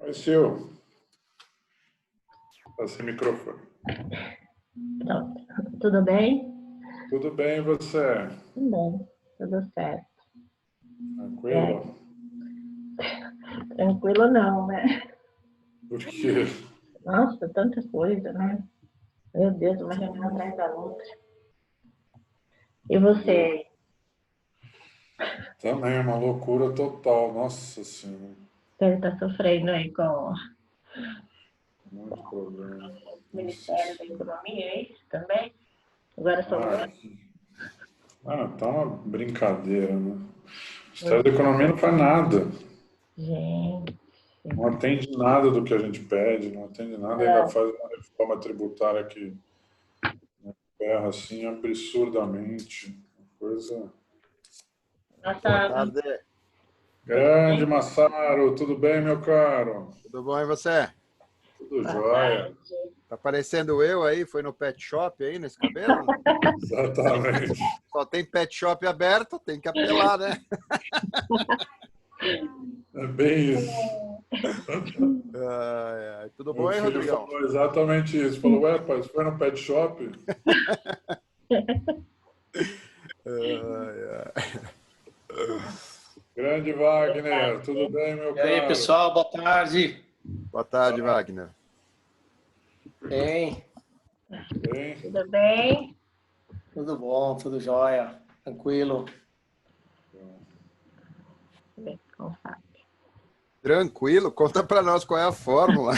Oi, Sil. Tá sem microfone. Pronto. Tudo bem? Tudo bem, e você? Tudo bem, tudo certo. Tranquilo? Tranquilo não, né? Por quê? Nossa, tanta coisa, né? Meu Deus, uma reunião atrás da outra. E você? Também é uma loucura total, nossa senhora. Você está sofrendo aí com Muito problema. o Ministério da Economia, é isso também? Agora sou Tá uma brincadeira, né? O Ministério da Economia não faz nada. Gente. Não atende nada do que a gente pede, não atende nada, ainda faz uma reforma tributária que erra assim absurdamente. Uma coisa. Boa tarde. Grande Massaro, tudo bem, meu caro? Tudo bom, e você? Tudo jóia. Tá parecendo eu aí? Foi no pet shop aí, nesse cabelo? Exatamente. Só tem pet shop aberto, tem que apelar, né? É bem isso. Tudo Meu bom aí, filho Rodrigão? falou exatamente isso. Falou, ué, pai, você foi no pet shop? Grande Wagner, tudo bem, meu E caro? aí, pessoal, boa tarde. Boa tarde, Wagner. Bem, Bem? Tudo bem? tudo bom, tudo jóia, tranquilo. Bem, com o Fábio. Tranquilo? Conta pra nós qual é a fórmula. A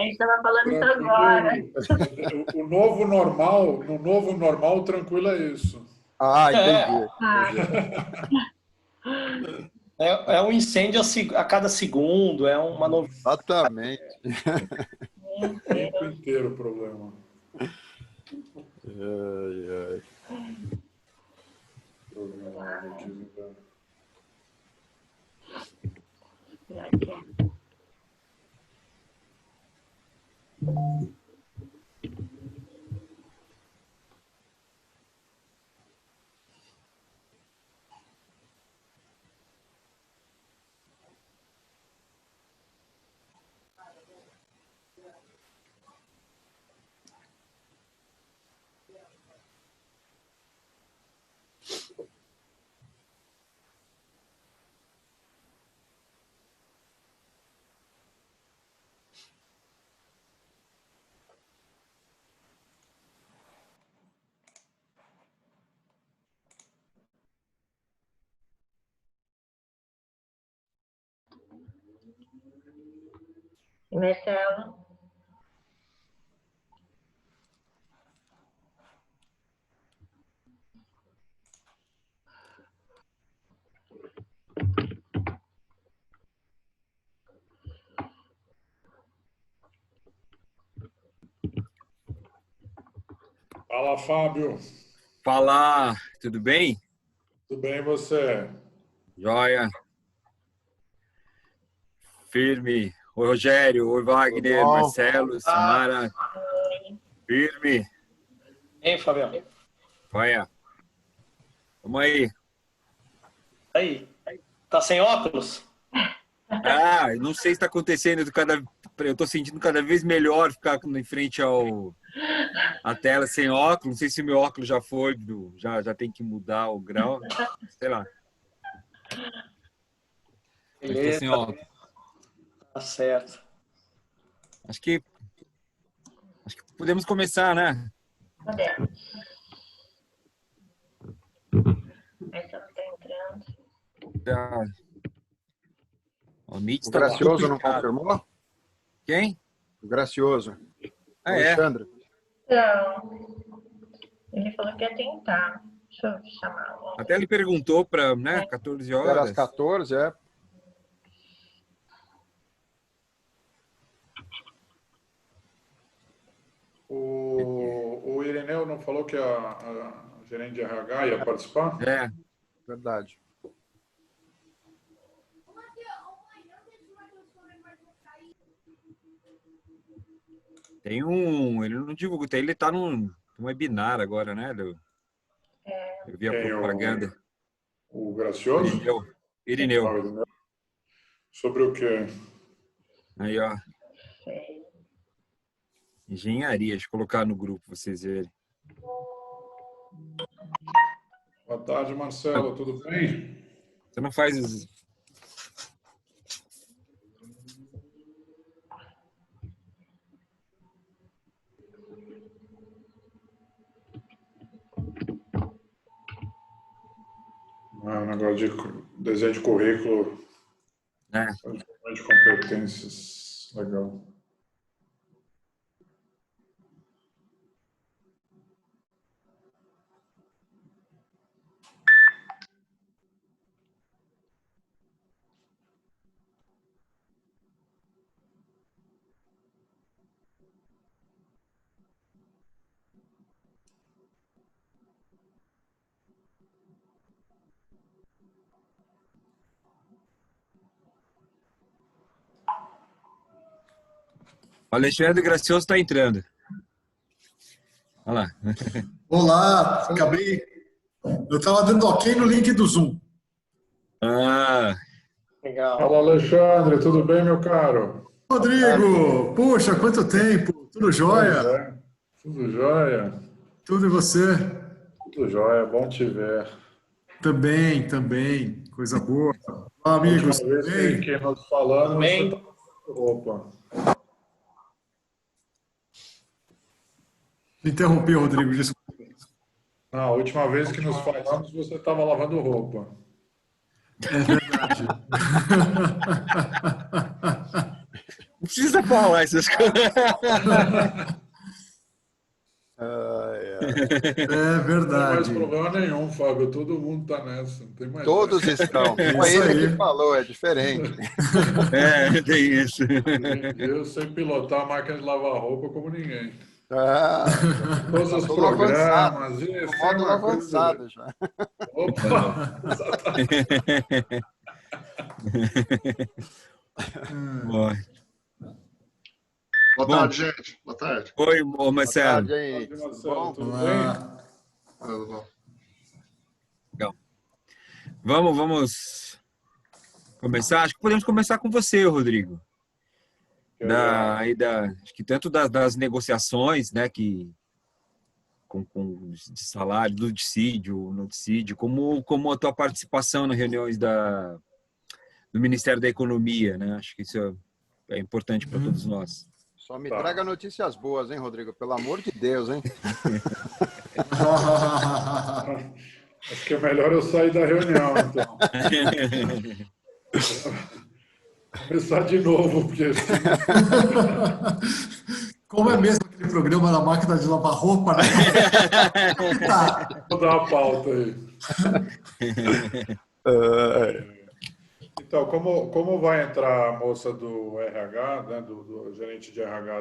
gente estava falando isso agora. O novo normal, no novo normal, tranquilo é isso. Ah, entendi. É um incêndio a cada segundo, é uma novidade. Exatamente. O tempo inteiro o problema. Problema aqui, então. E Marcelo? Fala, Fábio. Fala, tudo bem? Tudo bem, e você? Joia. Firme. Oi, Rogério. Oi, Wagner, Marcelo, Samara. Firme. Hein, Fabião? Joia. Vamos aí. Aí, tá sem óculos? Ah, não sei se está acontecendo. Eu estou sentindo cada vez melhor ficar em frente à tela sem óculos. Não sei se o meu óculos já foi, já tem que mudar o grau. Sei lá. Estou sem óculos. Tá certo. Acho que podemos começar, né? Podemos. Marcelo está entrando. Tá. O Meet O está Gracioso não duplicado. confirmou? Quem? O Gracioso. Ah, é? Alexandre. Não. Ele falou que ia tentar. Deixa eu chamá-lo. Até ele perguntou para, né, 14 Era às horas. 14, é? o Irineu não falou que a gerente de RH ia participar? É, Verdade. tem um. Ele não divulgou, ele tá num webinar agora, né? Eu vi a Quem, propaganda. o Gracioso? Irineu. Irineu. Ah, o Irineu. Sobre o quê? Aí, ó. Engenharia, deixa eu colocar no grupo pra vocês verem. Boa tarde, Marcelo. Tudo bem? Você não faz os. Um negócio de desenho de currículo, Né? de competências. Legal. O Alexandre Gracioso está entrando. Olha lá. Olá, acabei. Eu estava dando ok no link do Zoom. Ah, Legal. Fala, Alexandre. Tudo bem, meu caro? Rodrigo, puxa, quanto tempo? Tudo Pois jóia? é. Tudo jóia? Tudo e você? Tudo jóia. Bom te ver. Também, também. Coisa boa. Olá, A última amigos, tudo vez bem? que nós falamos, você Bem. estava com roupa. Me interrompi, Rodrigo, desculpa. Não, a última vez que nos falamos, você estava lavando roupa. É verdade. não precisa falar essas coisas. É Não tem mais verdade. problema nenhum, Fábio. Todo mundo está nessa. Não tem mais Todos estão. É Foi isso ele aí. que falou, é diferente. É, tem isso. Eu sei pilotar a máquina de lavar roupa como ninguém. Ah, Todos os tudo avançado. programas. Isso No é módulo uma coisa. avançado já. Opa! Boa. Boa Bom. tarde, gente. Boa tarde. Oi, ô Marcelo. Boa tarde, Tudo, gente. Marcelo, Bom? tudo bem? Olá. Tudo bom? Vamos começar? Acho que podemos começar com você, Rodrigo. Acho que tanto das negociações, né, que com de salário, do dissídio, no dissídio, como a tua participação nas reuniões do Ministério da Economia, né? Acho que isso é importante para todos nós. Só me Tá. traga notícias boas, hein, Rodrigo? Pelo amor de Deus, hein? Acho que é melhor eu sair da reunião, então. Começar de novo, porque Como é mesmo aquele programa na máquina de lavar roupa, né? Tá. vou dar uma pauta aí. Então, como vai entrar a moça do RH, né, do gerente de RH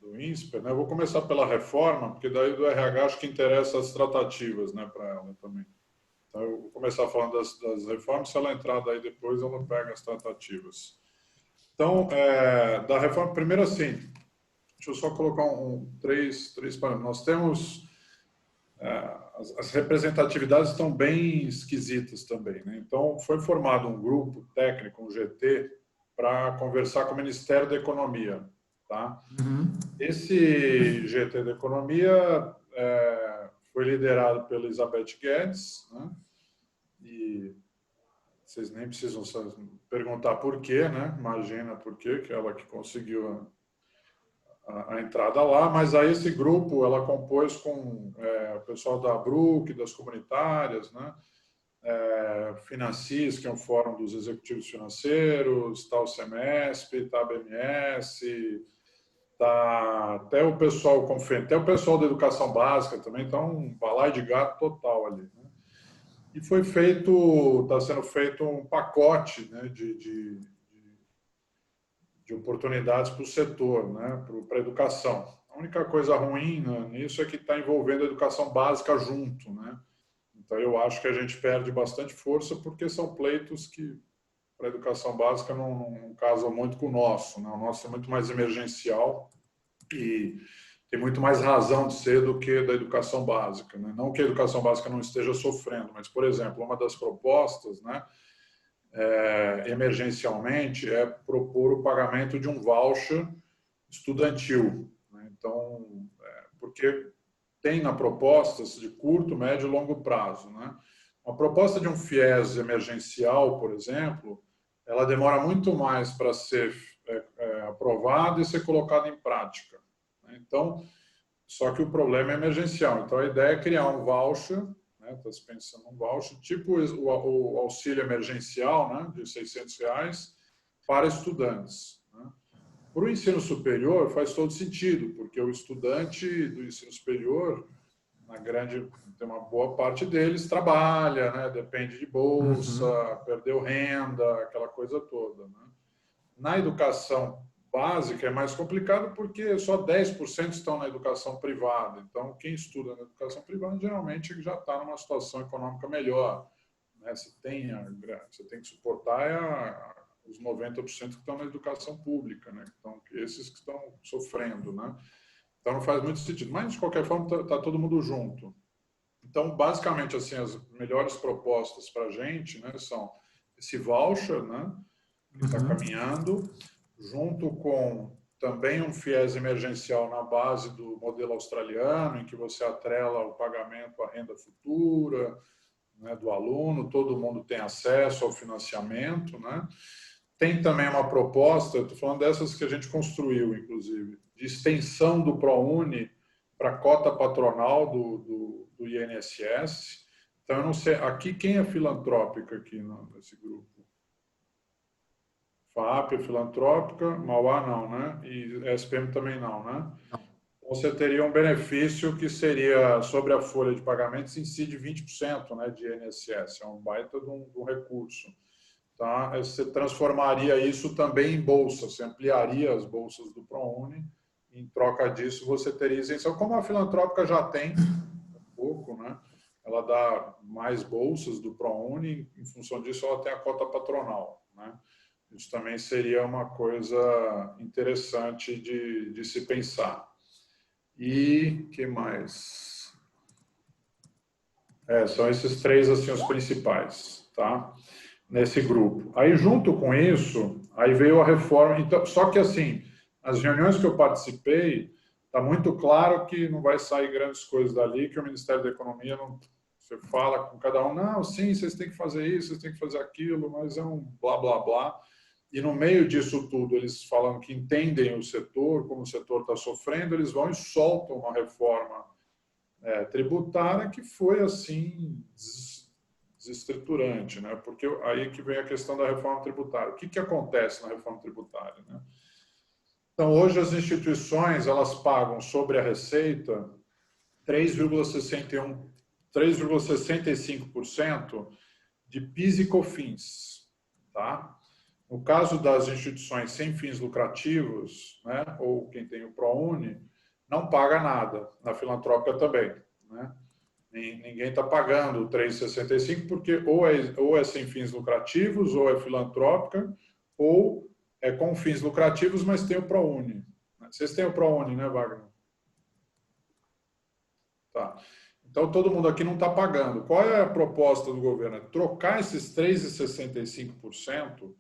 do INSPER, né, eu vou começar pela reforma, porque daí do RH acho que interessa as tratativas, né, para ela também. Então, eu vou começar falando das reformas, se ela entrar daí depois, ela pega as tratativas. Então, da reforma, primeiro assim, deixa eu só colocar três parâmetros. Nós temos... as representatividades estão bem esquisitas também, né? Então, foi formado um grupo técnico, um GT, para conversar com o Ministério da Economia, tá? Esse GT da Economia foi liderado pela Elizabeth Guedes, né? E vocês nem precisam perguntar por quê, né? Imagina por quê, que ela que conseguiu a entrada lá, mas aí esse grupo ela compôs com o pessoal da Brook, das comunitárias, né? Financis, que é um fórum dos executivos financeiros, está o Semesp, está a BMS, está até o pessoal até o pessoal da educação básica também, então um balaio de gato total ali, né? E está sendo feito um pacote, né, de oportunidades para o setor, né, para a educação, A única coisa ruim, né, nisso é que está envolvendo a educação básica junto, né? Então, eu acho que a gente perde bastante força porque são pleitos que, para a educação básica, não casam muito com o nosso, né? O nosso é muito mais emergencial e tem muito mais razão de ser do que da educação básica, né? Não que a educação básica não esteja sofrendo, mas, por exemplo, uma das propostas, né, emergencialmente, é propor o pagamento de um voucher estudantil, né? Então, porque tem na propostas de curto, médio e longo prazo, né? Uma proposta de um FIES emergencial, por exemplo, ela demora muito mais para ser aprovada e ser colocada em prática, né? Então, só que o problema é emergencial. Então, a ideia é criar um voucher, né? Está se pensando um voucher, tipo o auxílio emergencial, né, de R$600 para estudantes, né? Para o ensino superior faz todo sentido, porque o estudante do ensino superior, tem uma boa parte deles trabalha, né, depende de bolsa, perdeu renda, aquela coisa toda, né? Na educação básica é mais complicado porque só 10% estão na educação privada. Então, quem estuda na educação privada geralmente já está numa situação econômica melhor, né? Você tem que suportar os 90% que estão na educação pública, né? Então, esses que estão sofrendo, né? Então, não faz muito sentido. Mas, de qualquer forma, está todo mundo junto. Então, basicamente, assim, as melhores propostas para a gente, né, são esse voucher, né, que está caminhando, junto com também um FIES emergencial na base do modelo australiano, em que você atrela o pagamento à renda futura, né, do aluno, todo mundo tem acesso ao financiamento, né? Tem também uma proposta, estou falando dessas que a gente construiu, inclusive, de extensão do ProUni para a cota patronal do INSS. Então, eu não sei, aqui quem é filantrópica aqui nesse grupo? FAP é filantrópica, Mauá não, né? E SPM também não, né? Você teria um benefício que seria, sobre a folha de pagamentos, incide 20%, né, de INSS. É um baita de um recurso. Tá? Você transformaria isso também em bolsa, você ampliaria as bolsas do ProUni, em troca disso você teria isenção, como a filantrópica já tem um pouco, né? Ela dá mais bolsas do ProUni, em função disso ela tem a cota patronal, né? Isso também seria uma coisa interessante de se pensar. E que mais? São esses três assim os principais, tá? Nesse grupo. Aí, junto com isso, aí veio a reforma. Então, só que, assim, as reuniões que eu participei, está muito claro que não vai sair grandes coisas dali, que o Ministério da Economia não... Você fala com cada um, não, sim, vocês têm que fazer isso, vocês têm que fazer aquilo, mas é um blá, blá, blá. E, no meio disso tudo, eles falam que entendem o setor, como o setor está sofrendo, eles vão e soltam uma reforma tributária que foi, assim... desestruturante, né? Porque aí que vem a questão da reforma tributária. O que acontece na reforma tributária, né? Então, hoje as instituições, elas pagam sobre a receita 3,65% de PIS e COFINS, tá? No caso das instituições sem fins lucrativos, né, ou quem tem o ProUni, não paga nada, na filantrópica também, né? Ninguém está pagando 3,65 porque ou é sem fins lucrativos, ou é filantrópica, ou é com fins lucrativos, mas tem o ProUni. Vocês têm o ProUni, né, Wagner? Tá. Então, todo mundo aqui não está pagando. Qual é a proposta do governo? É trocar esses 3,65%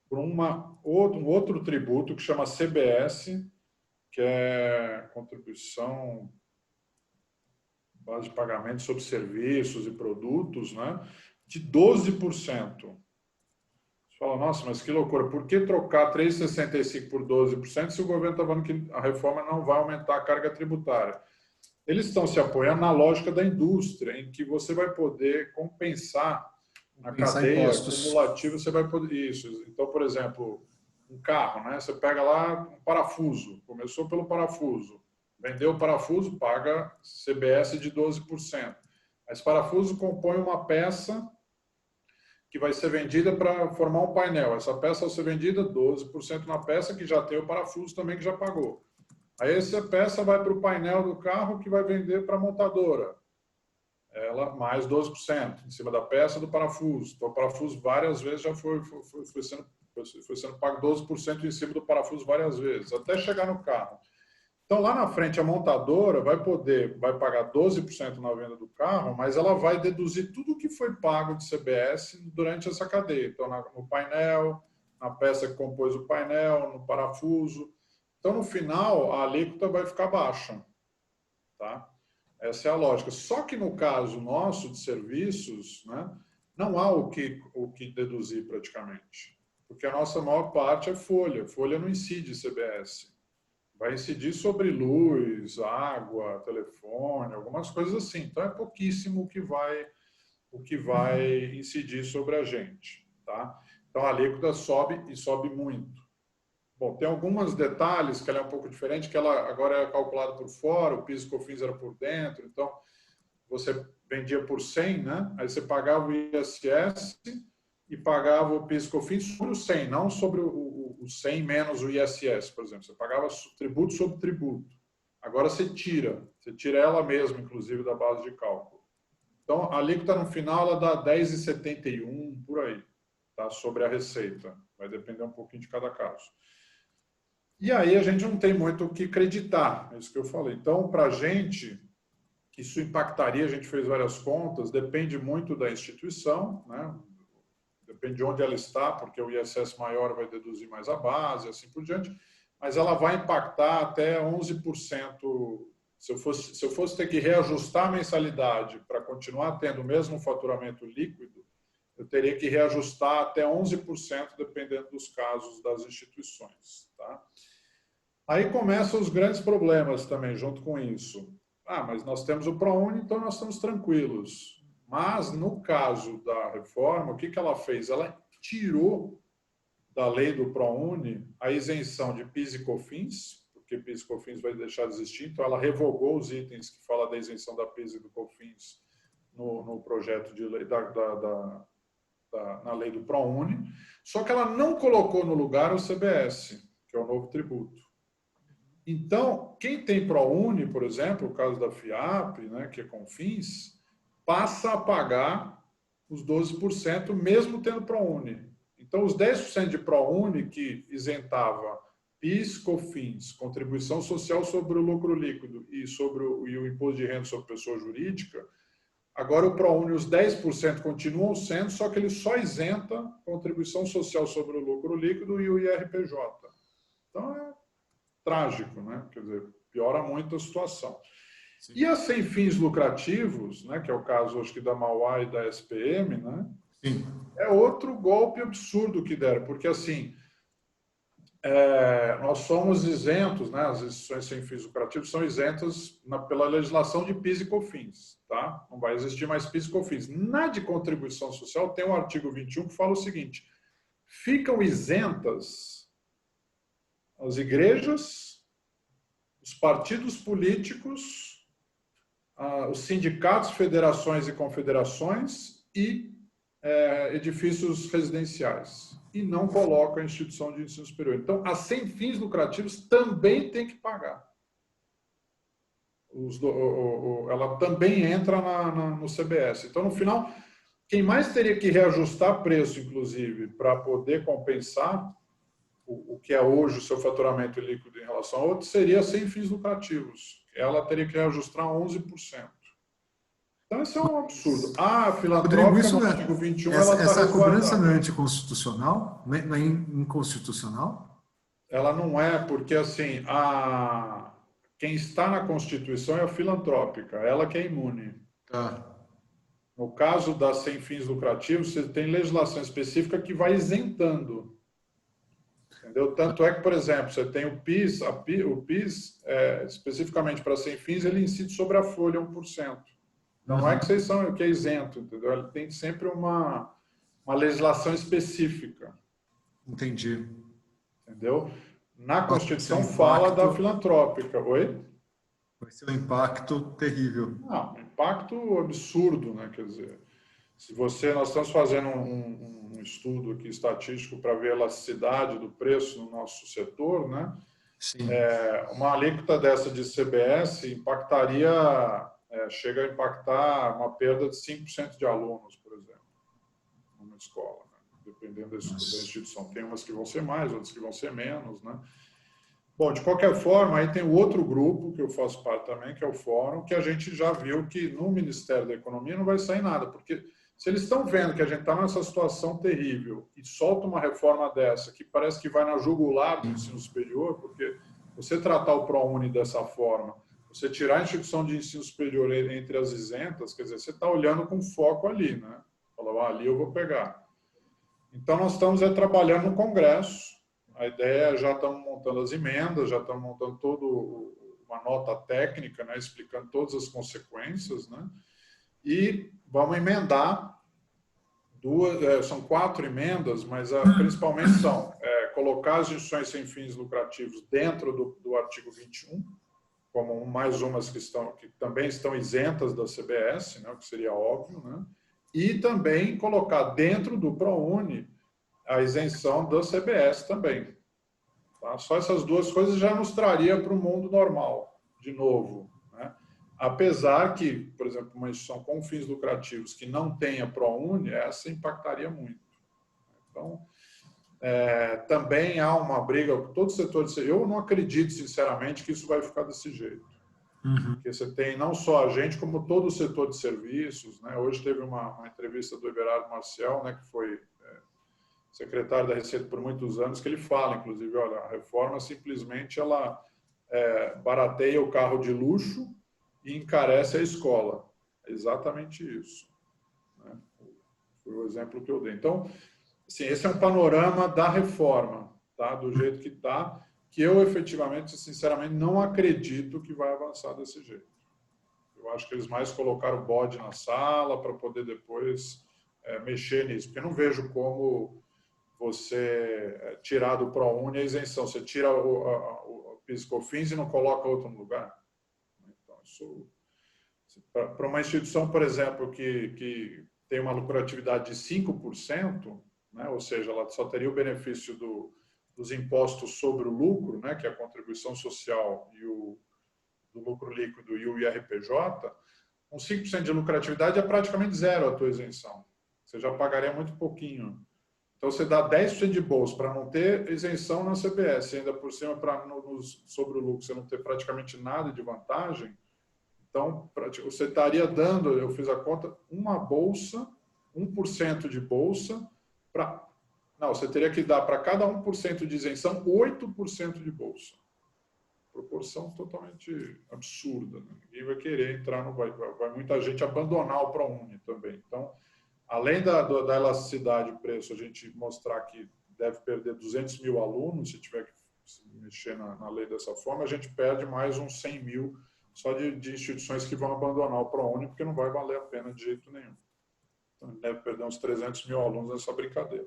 por um outro tributo que chama CBS, que é contribuição... base de pagamento sobre serviços e produtos, né, de 12%. Você fala, nossa, mas que loucura, por que trocar 3,65% por 12% se o governo está falando que a reforma não vai aumentar a carga tributária? Eles estão se apoiando na lógica da indústria, em que você vai poder compensar a cadeia acumulativa, você vai poder... Isso. Então, por exemplo, um carro, né, você pega lá um parafuso, começou pelo parafuso, vendeu o parafuso, paga CBS de 12%. Esse parafuso compõe uma peça que vai ser vendida para formar um painel. Essa peça vai ser vendida 12% na peça que já tem o parafuso também que já pagou. Aí essa peça vai para o painel do carro que vai vender para a montadora. Ela mais 12% em cima da peça do parafuso. Então, o parafuso várias vezes já foi sendo pago 12% em cima do parafuso várias vezes, até chegar no carro. Então, lá na frente, a montadora vai pagar 12% na venda do carro, mas ela vai deduzir tudo o que foi pago de CBS durante essa cadeia. Então, no painel, na peça que compôs o painel, no parafuso. Então, no final, a alíquota vai ficar baixa. Tá? Essa é a lógica. Só que no caso nosso de serviços, né, não há o que deduzir praticamente. Porque a nossa maior parte é folha. Folha não incide CBS. Vai incidir sobre luz, água, telefone, algumas coisas assim. Então, é pouquíssimo o que vai incidir sobre a gente. Tá? Então, a alíquota sobe e sobe muito. Bom, tem alguns detalhes que ela é um pouco diferente, que ela agora é calculada por fora, o PIS e COFINS era por dentro, então você vendia por 100, né? Aí você pagava o ISS e pagava o PIS e COFINS sobre o 100, não sobre o 100 menos o ISS, por exemplo. Você pagava tributo sobre tributo. Agora você tira ela mesma, inclusive, da base de cálculo. Então, a alíquota no final ela dá 10,71 por aí, tá? Sobre a receita. Vai depender um pouquinho de cada caso. E aí a gente não tem muito o que acreditar, é isso que eu falei. Então, para a gente, isso impactaria, a gente fez várias contas, depende muito da instituição, né? Depende de onde ela está, porque o ISS maior vai deduzir mais a base, assim por diante, mas ela vai impactar até 11%. Se eu fosse ter que reajustar a mensalidade para continuar tendo o mesmo faturamento líquido, eu teria que reajustar até 11%, dependendo dos casos das instituições. Tá? Aí começam os grandes problemas também, junto com isso. Mas nós temos o ProUni, então nós estamos tranquilos. Mas, no caso da reforma, o que ela fez? Ela tirou da lei do ProUni a isenção de PIS e COFINS, porque PIS e COFINS vai deixar de existir, então ela revogou os itens que falam da isenção da PIS e do COFINS no projeto de lei na lei do ProUni, só que ela não colocou no lugar o CBS, que é o novo tributo. Então, quem tem ProUni, por exemplo, o caso da FIAP, né, que é CONFINS, passa a pagar os 12%, mesmo tendo ProUni. Então, os 10% de ProUni que isentava PIS, COFINS, contribuição social sobre o lucro líquido e o imposto de renda sobre pessoa jurídica, agora o ProUni, os 10% continuam sendo, só que ele só isenta contribuição social sobre o lucro líquido e o IRPJ. Então, é trágico, né? Quer dizer, piora muito a situação. Sim. E a sem fins lucrativos, né, que é o caso, acho que da Mauá e da SPM, né? Sim. É outro golpe absurdo que deram, porque, assim, nós somos isentos, né? As instituições sem fins lucrativos são isentas pela legislação de PIS e COFINS, tá? Não vai existir mais PIS e COFINS. Na de contribuição social tem o artigo 21 que fala o seguinte: ficam isentas as igrejas, os partidos políticos, os sindicatos, federações e confederações e edifícios residenciais. E não coloca a instituição de ensino superior. Então, as sem fins lucrativos também tem que pagar. Ela também entra no CBS. Então, no final, quem mais teria que reajustar preço, inclusive, para poder compensar o que é hoje o seu faturamento líquido em relação a outro, seria sem fins lucrativos. Ela teria que reajustar 11%. Então, isso é um absurdo. A filantrópica, no artigo 21, essa cobrança não é anticonstitucional? Não é inconstitucional? Ela não é, porque, assim, quem está na Constituição é a filantrópica, ela que é imune. Tá. No caso das sem fins lucrativos, você tem legislação específica que vai isentando. Entendeu? Tanto é que, por exemplo, você tem o PIS, o PIS, especificamente para sem fins, ele incide sobre a folha 1%. Não é que vocês são que é isento, entendeu? Ele tem sempre uma legislação específica. Entendi. Entendeu? Na Constituição fala da filantrópica. Oi? Vai ser um impacto terrível. Não, um impacto absurdo, né? Quer dizer, nós estamos fazendo um estudo aqui estatístico para ver a elasticidade do preço no nosso setor, né? Sim. Uma alíquota dessa de CBS impactaria, chega a impactar uma perda de 5% de alunos, por exemplo, numa escola, né? Dependendo da instituição. Tem umas que vão ser mais, outras que vão ser menos, né? Bom, de qualquer forma, aí tem o outro grupo, que eu faço parte também, que é o Fórum, que a gente já viu que no Ministério da Economia não vai sair nada, porque se eles estão vendo que a gente está nessa situação terrível e solta uma reforma dessa, que parece que vai na jugular do ensino superior, porque você tratar o ProUni dessa forma, você tirar a instituição de ensino superior entre as isentas, quer dizer, você está olhando com foco ali, né? Fala, ali eu vou pegar. Então, nós estamos trabalhando no Congresso. A ideia é já estamos montando as emendas, já estamos montando toda uma nota técnica, né, explicando todas as consequências, né, e vamos emendar são 4 emendas, mas principalmente são colocar as instituições sem fins lucrativos dentro do artigo 21, como mais umas que também estão isentas da CBS, né, o que seria óbvio, né, e também colocar dentro do ProUni a isenção da CBS também. Tá? Só essas duas coisas já nos traria para o mundo normal, de novo. Né? Apesar que, por exemplo, uma instituição com fins lucrativos que não tenha ProUni, essa impactaria muito. Então, também há uma briga com todo o setor de serviços. Eu não acredito, sinceramente, que isso vai ficar desse jeito. Porque você tem não só a gente, como todo o setor de serviços. Né? Hoje teve uma entrevista do Everardo Marcial, né, que foi secretário da Receita por muitos anos, que ele fala, inclusive, olha, a reforma simplesmente ela barateia o carro de luxo e encarece a escola. É exatamente isso. Né? Foi o exemplo que eu dei. Então, assim, esse é um panorama da reforma, tá? Do jeito que está, que eu efetivamente, sinceramente, não acredito que vai avançar desse jeito. Eu acho que eles mais colocaram o bode na sala para poder depois mexer nisso, porque eu não vejo como você tirar do ProUni a isenção. Você tira o PIS/COFINS e não coloca outro no lugar. Então, isso, para uma instituição, por exemplo, que tem uma lucratividade de 5%, né, ou seja, ela só teria o benefício dos impostos sobre o lucro, né, que é a contribuição social e do lucro líquido e o IRPJ, com 5% de lucratividade é praticamente zero a tua isenção. Você já pagaria muito pouquinho. Então, você dá 10% de bolsa para não ter isenção na CBS, ainda por cima, sobre o lucro, você não ter praticamente nada de vantagem. Então, você estaria dando, eu fiz a conta, uma bolsa, 1% de bolsa, não, você teria que dar para cada 1% de isenção, 8% de bolsa. Proporção totalmente absurda. Né? Ninguém vai querer entrar vai muita gente abandonar o ProUni também. Então, além da elasticidade de preço, a gente mostrar que deve perder 200 mil alunos, se tiver que mexer na lei dessa forma, a gente perde mais uns 100 mil só de instituições que vão abandonar o ProUni, porque não vai valer a pena de jeito nenhum. Então, deve perder uns 300 mil alunos nessa brincadeira.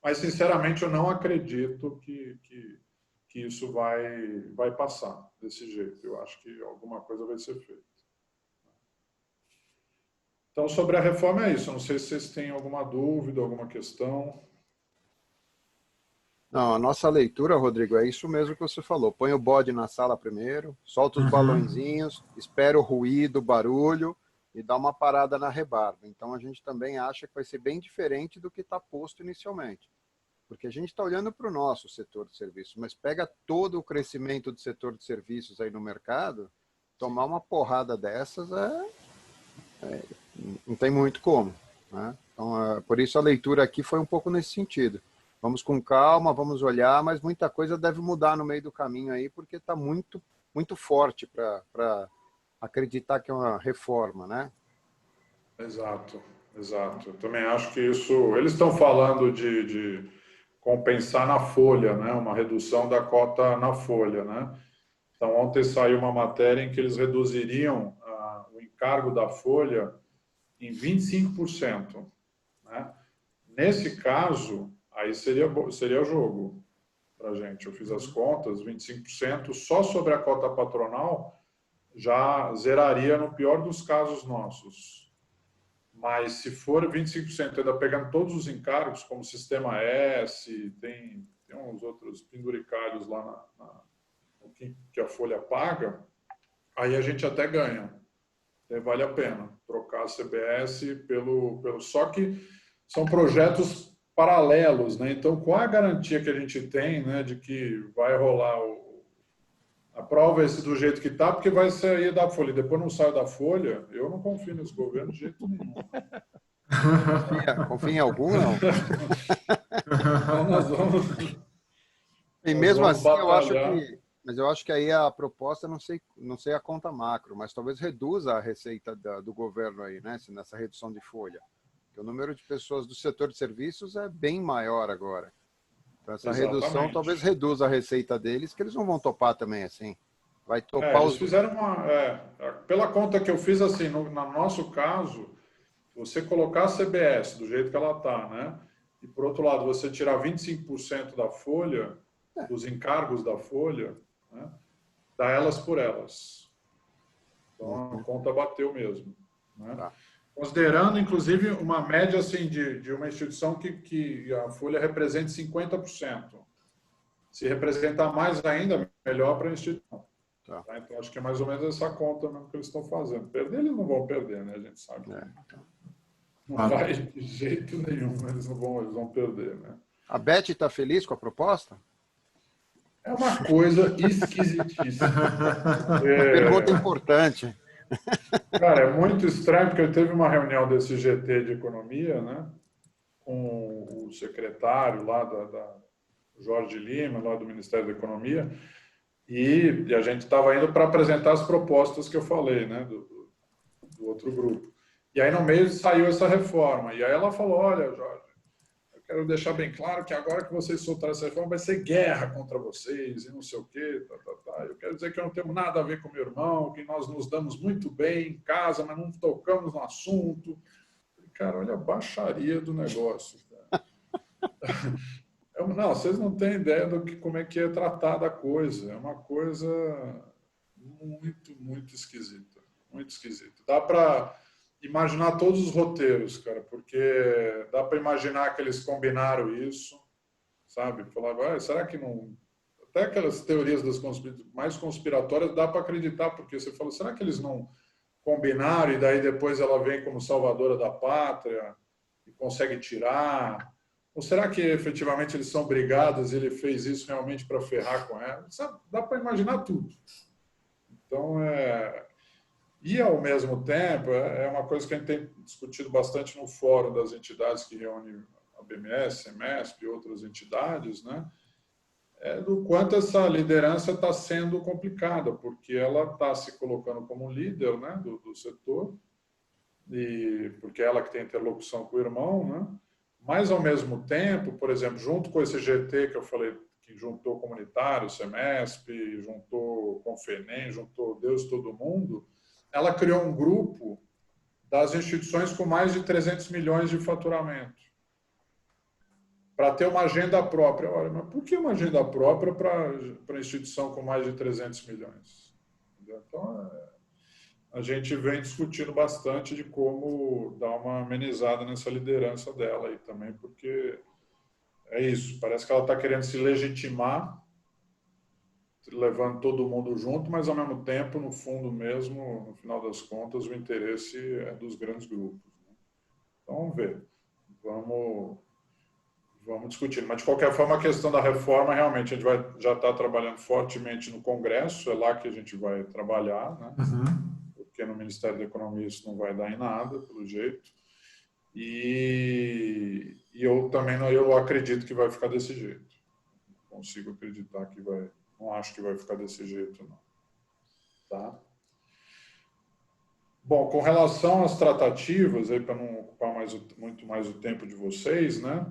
Mas, sinceramente, eu não acredito que isso vai passar desse jeito. Eu acho que alguma coisa vai ser feita. Então, sobre a reforma é isso. Não sei se vocês têm alguma dúvida, alguma questão. Não, a nossa leitura, Rodrigo, é isso mesmo que você falou. Põe o bode na sala primeiro, solta os balõezinhos, espera o ruído, o barulho e dá uma parada na rebarba. Então, a gente também acha que vai ser bem diferente do que está posto inicialmente. Porque a gente está olhando para o nosso setor de serviços, mas pega todo o crescimento do setor de serviços aí no mercado, tomar uma porrada dessas não tem muito como. Né? Então, por isso a leitura aqui foi um pouco nesse sentido. Vamos com calma, vamos olhar, mas muita coisa deve mudar no meio do caminho aí, porque está muito, muito forte para acreditar que é uma reforma, né? Exato, exato. Eu também acho que isso... Eles estão falando de compensar na folha, né? Uma redução da cota na folha, né? Então, ontem saiu uma matéria em que eles reduziriam o encargo da folha em 25%. Né? Nesse caso, aí seria jogo para a gente. Eu fiz as contas, 25% só sobre a cota patronal já zeraria no pior dos casos nossos. Mas se for 25%, ainda pegando todos os encargos, como Sistema S, tem uns outros penduricalhos lá que a Folha paga, aí a gente até ganha. Vale a pena trocar a CBS pelo... Só que são projetos paralelos, né? Então, qual a garantia que a gente tem, né, de que vai rolar a prova esse do jeito que está, porque vai sair da Folha. Depois não sai da Folha, eu não confio nesse governo de jeito nenhum. Confia em algum, não? Então, nós vamos... E Nós mesmo vamos assim, eu acho batalhar. que... Mas eu acho que aí a proposta, não sei a conta macro, mas talvez reduza a receita do governo aí, né? Nessa redução de folha. Porque o número de pessoas do setor de serviços é bem maior agora. Então, essa redução Exatamente. talvez reduza a receita deles, que eles não vão topar também assim. Vai topar Eles os... fizeram pela conta que eu fiz, assim, no nosso caso, você colocar a CBS do jeito que ela está, né? E, por outro lado, você tirar 25% da folha, dos encargos da folha, né? Dá elas por elas. Então, a conta bateu mesmo. Né? Tá. Considerando, inclusive, uma média assim, de uma instituição que a folha represente 50%. Se representar mais ainda, melhor para a instituição. Tá. Tá? Então, acho que é mais ou menos essa conta mesmo que eles estão fazendo. Perder, eles não vão perder, né? A gente sabe. Não vai de jeito nenhum, eles vão perder, né? A Beth está feliz com a proposta? É uma coisa esquisitíssima. Pergunta importante. Cara, é muito estranho, porque eu teve uma reunião desse GT de Economia, né? Com o secretário lá da Jorge Lima, lá do Ministério da Economia, e a gente estava indo para apresentar as propostas que eu falei, né? Do outro grupo. E aí, no meio, saiu essa reforma. E aí ela falou, olha, Jorge, quero deixar bem claro que agora que vocês soltaram essa reforma, vai ser guerra contra vocês e não sei o quê. Eu quero dizer que eu não tenho nada a ver com meu irmão, que nós nos damos muito bem em casa, mas não tocamos no assunto. Cara, olha a baixaria do negócio. Não, vocês não têm ideia como é que é tratada a coisa. É uma coisa muito, muito esquisita. Muito esquisita. Dá para imaginar todos os roteiros, cara, porque dá para imaginar que eles combinaram isso, sabe? Falaram, será que não... Até aquelas teorias mais conspiratórias dá para acreditar, porque você falou, será que eles não combinaram e daí depois ela vem como salvadora da pátria e consegue tirar? Ou será que efetivamente eles são brigados e ele fez isso realmente para ferrar com ela? Sabe? Dá para imaginar tudo. Então, E, ao mesmo tempo, é uma coisa que a gente tem discutido bastante no fórum das entidades que reúne a BMS, CEMESP e outras entidades, né? Do quanto essa liderança está sendo complicada, porque ela está se colocando como líder, né, do setor, e porque é ela que tem interlocução com o irmão, né? Mas, ao mesmo tempo, por exemplo, junto com esse GT que eu falei, que juntou comunitário, CEMESP, juntou Confenem, juntou Deus Todo Mundo, ela criou um grupo das instituições com mais de 300 milhões de faturamento para ter uma agenda própria. Olha, mas por que uma agenda própria para instituição com mais de 300 milhões? Então, a gente vem discutindo bastante de como dar uma amenizada nessa liderança dela aí também, porque é isso, parece que ela está querendo se legitimar, levando todo mundo junto, mas, ao mesmo tempo, no fundo mesmo, no final das contas, o interesse é dos grandes grupos. Né? Então, vamos ver. Vamos discutir. Mas, de qualquer forma, a questão da reforma, realmente, a gente já está trabalhando fortemente no Congresso, é lá que a gente vai trabalhar, né? Porque no Ministério da Economia isso não vai dar em nada, pelo jeito. E eu também eu acredito que vai ficar desse jeito. Não consigo acreditar que vai... Não acho que vai ficar desse jeito, não. Tá? Bom, com relação às tratativas, para não ocupar muito mais o tempo de vocês, né?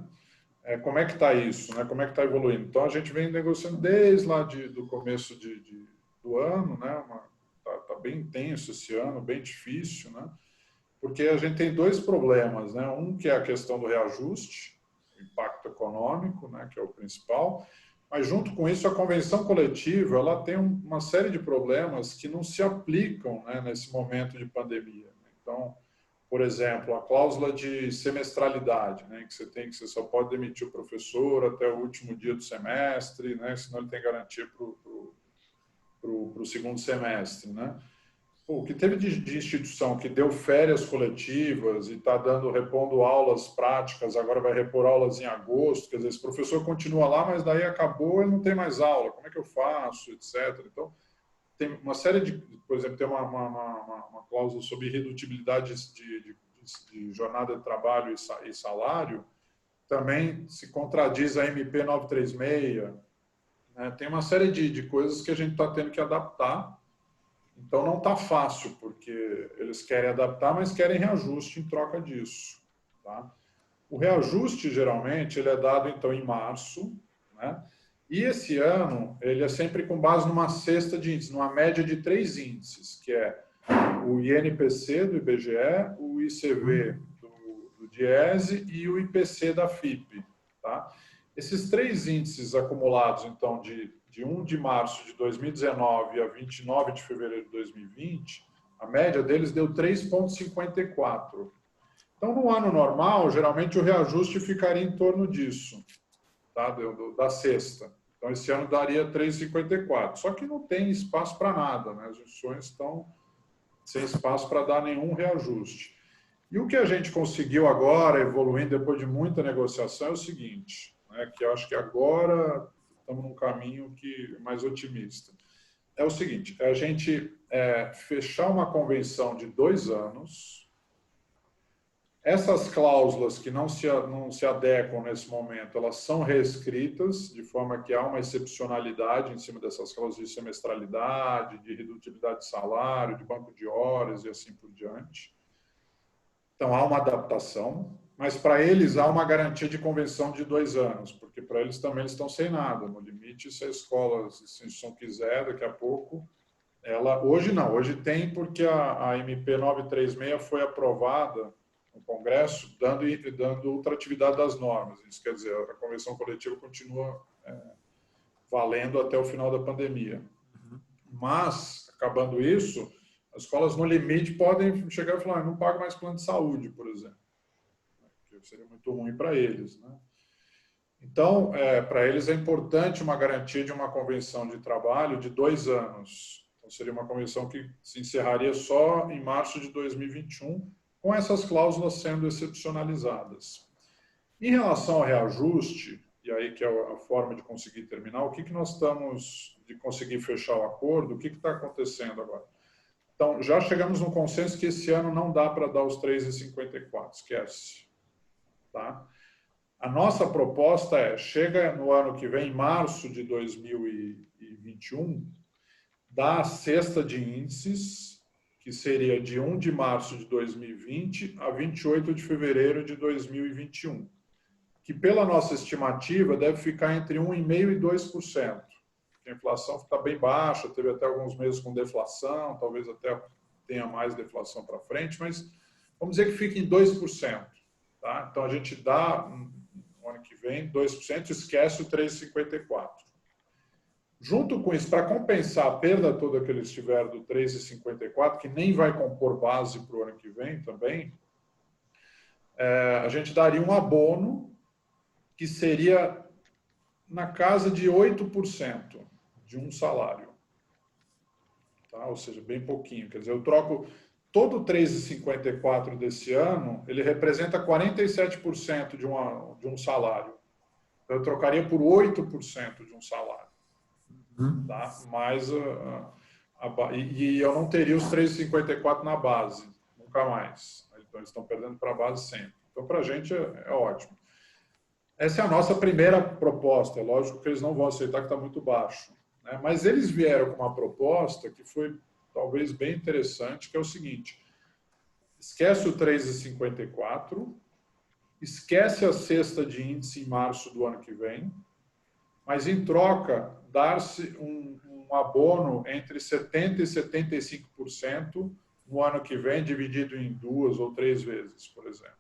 Como é que está isso? Né? Como é que está evoluindo? Então, a gente vem negociando desde lá do começo do ano, né? Tá bem intenso esse ano, bem difícil, né? Porque a gente tem dois problemas, né? Um que é a questão do reajuste, o impacto econômico, né? Que é o principal. Mas, junto com isso, a convenção coletiva ela tem uma série de problemas que não se aplicam, né, nesse momento de pandemia. Então, por exemplo, a cláusula de semestralidade, né, que você só pode demitir o professor até o último dia do semestre, né, senão ele tem garantia para o o segundo semestre, né? O que teve de instituição que deu férias coletivas e está repondo aulas práticas, agora vai repor aulas em agosto, quer dizer, esse professor continua lá, mas daí acabou, ele não tem mais aula, como é que eu faço, etc. Então, tem uma série de, por exemplo, tem uma cláusula sobre irredutibilidade de jornada de trabalho e salário, também se contradiz a MP 936, né? Tem uma série de coisas que a gente está tendo que adaptar. Então, não está fácil, porque eles querem adaptar, mas querem reajuste em troca disso. Tá? O reajuste, geralmente, ele é dado, então, em março, né? E esse ano, ele é sempre com base numa cesta de índices, numa média de 3 índices, que é o INPC do IBGE, o ICV do Diese e o IPC da FIPE. Tá? Esses 3 índices acumulados, então, de 1 de março de 2019 a 29 de fevereiro de 2020, a média deles deu 3,54. Então, no ano normal, geralmente o reajuste ficaria em torno disso, tá? Da sexta. Então, esse ano daria 3,54. Só que não tem espaço para nada, né? As instituições estão sem espaço para dar nenhum reajuste. E o que a gente conseguiu agora, evoluindo depois de muita negociação, é o seguinte, né? Que eu acho que agora estamos num caminho mais otimista. É o seguinte, a gente fechar uma convenção de 2 anos, essas cláusulas que não se adequam nesse momento, elas são reescritas, de forma que há uma excepcionalidade em cima dessas cláusulas de semestralidade, de redutibilidade de salário, de banco de horas e assim por diante. Então, há uma adaptação. Mas para eles há uma garantia de convenção de 2 anos, porque para eles também eles estão sem nada. No limite, se a escola, se a instituição quiser, daqui a pouco, hoje não, hoje tem porque a MP 936 foi aprovada no Congresso, dando ultratividade das normas. Isso quer dizer, a convenção coletiva continua valendo até o final da pandemia. Mas, acabando isso, as escolas, no limite, podem chegar e falar, não pago mais plano de saúde, por exemplo. Seria muito ruim para eles, né? Então, para eles é importante uma garantia de uma convenção de trabalho de 2 anos. Então, seria uma convenção que se encerraria só em março de 2021, com essas cláusulas sendo excepcionalizadas. Em relação ao reajuste, e aí que é a forma de conseguir terminar, o que nós estamos de conseguir fechar o acordo, o que está acontecendo agora? Então, já chegamos num consenso que esse ano não dá para dar os 3,54, esquece. Tá? A nossa proposta chega no ano que vem, em março de 2021, dá a cesta de índices, que seria de 1 de março de 2020 a 28 de fevereiro de 2021, que pela nossa estimativa deve ficar entre 1,5% e 2%. A inflação está bem baixa, teve até alguns meses com deflação, talvez até tenha mais deflação para frente, mas vamos dizer que fique em 2%. Tá? Então, a gente dá, no ano que vem, 2%, esquece o 3,54%. Junto com isso, para compensar a perda toda que eles tiveram do 3,54%, que nem vai compor base para o ano que vem também, a gente daria um abono que seria na casa de 8% de um salário. Tá? Ou seja, bem pouquinho. Quer dizer, eu troco... Todo o 3,54 desse ano, ele representa 47% de um salário. Eu trocaria por 8% de um salário. Tá? Mas, e eu não teria os 3,54 na base, nunca mais. Então, eles estão perdendo para a base sempre. Então, para a gente é ótimo. Essa é a nossa primeira proposta. É lógico que eles não vão aceitar que está muito baixo, né? Mas eles vieram com uma proposta que foi talvez bem interessante, que é o seguinte: esquece o 3,54, esquece a cesta de índice em março do ano que vem, mas em troca dar-se um abono entre 70% e 75% no ano que vem, dividido em 2 ou 3 vezes, por exemplo.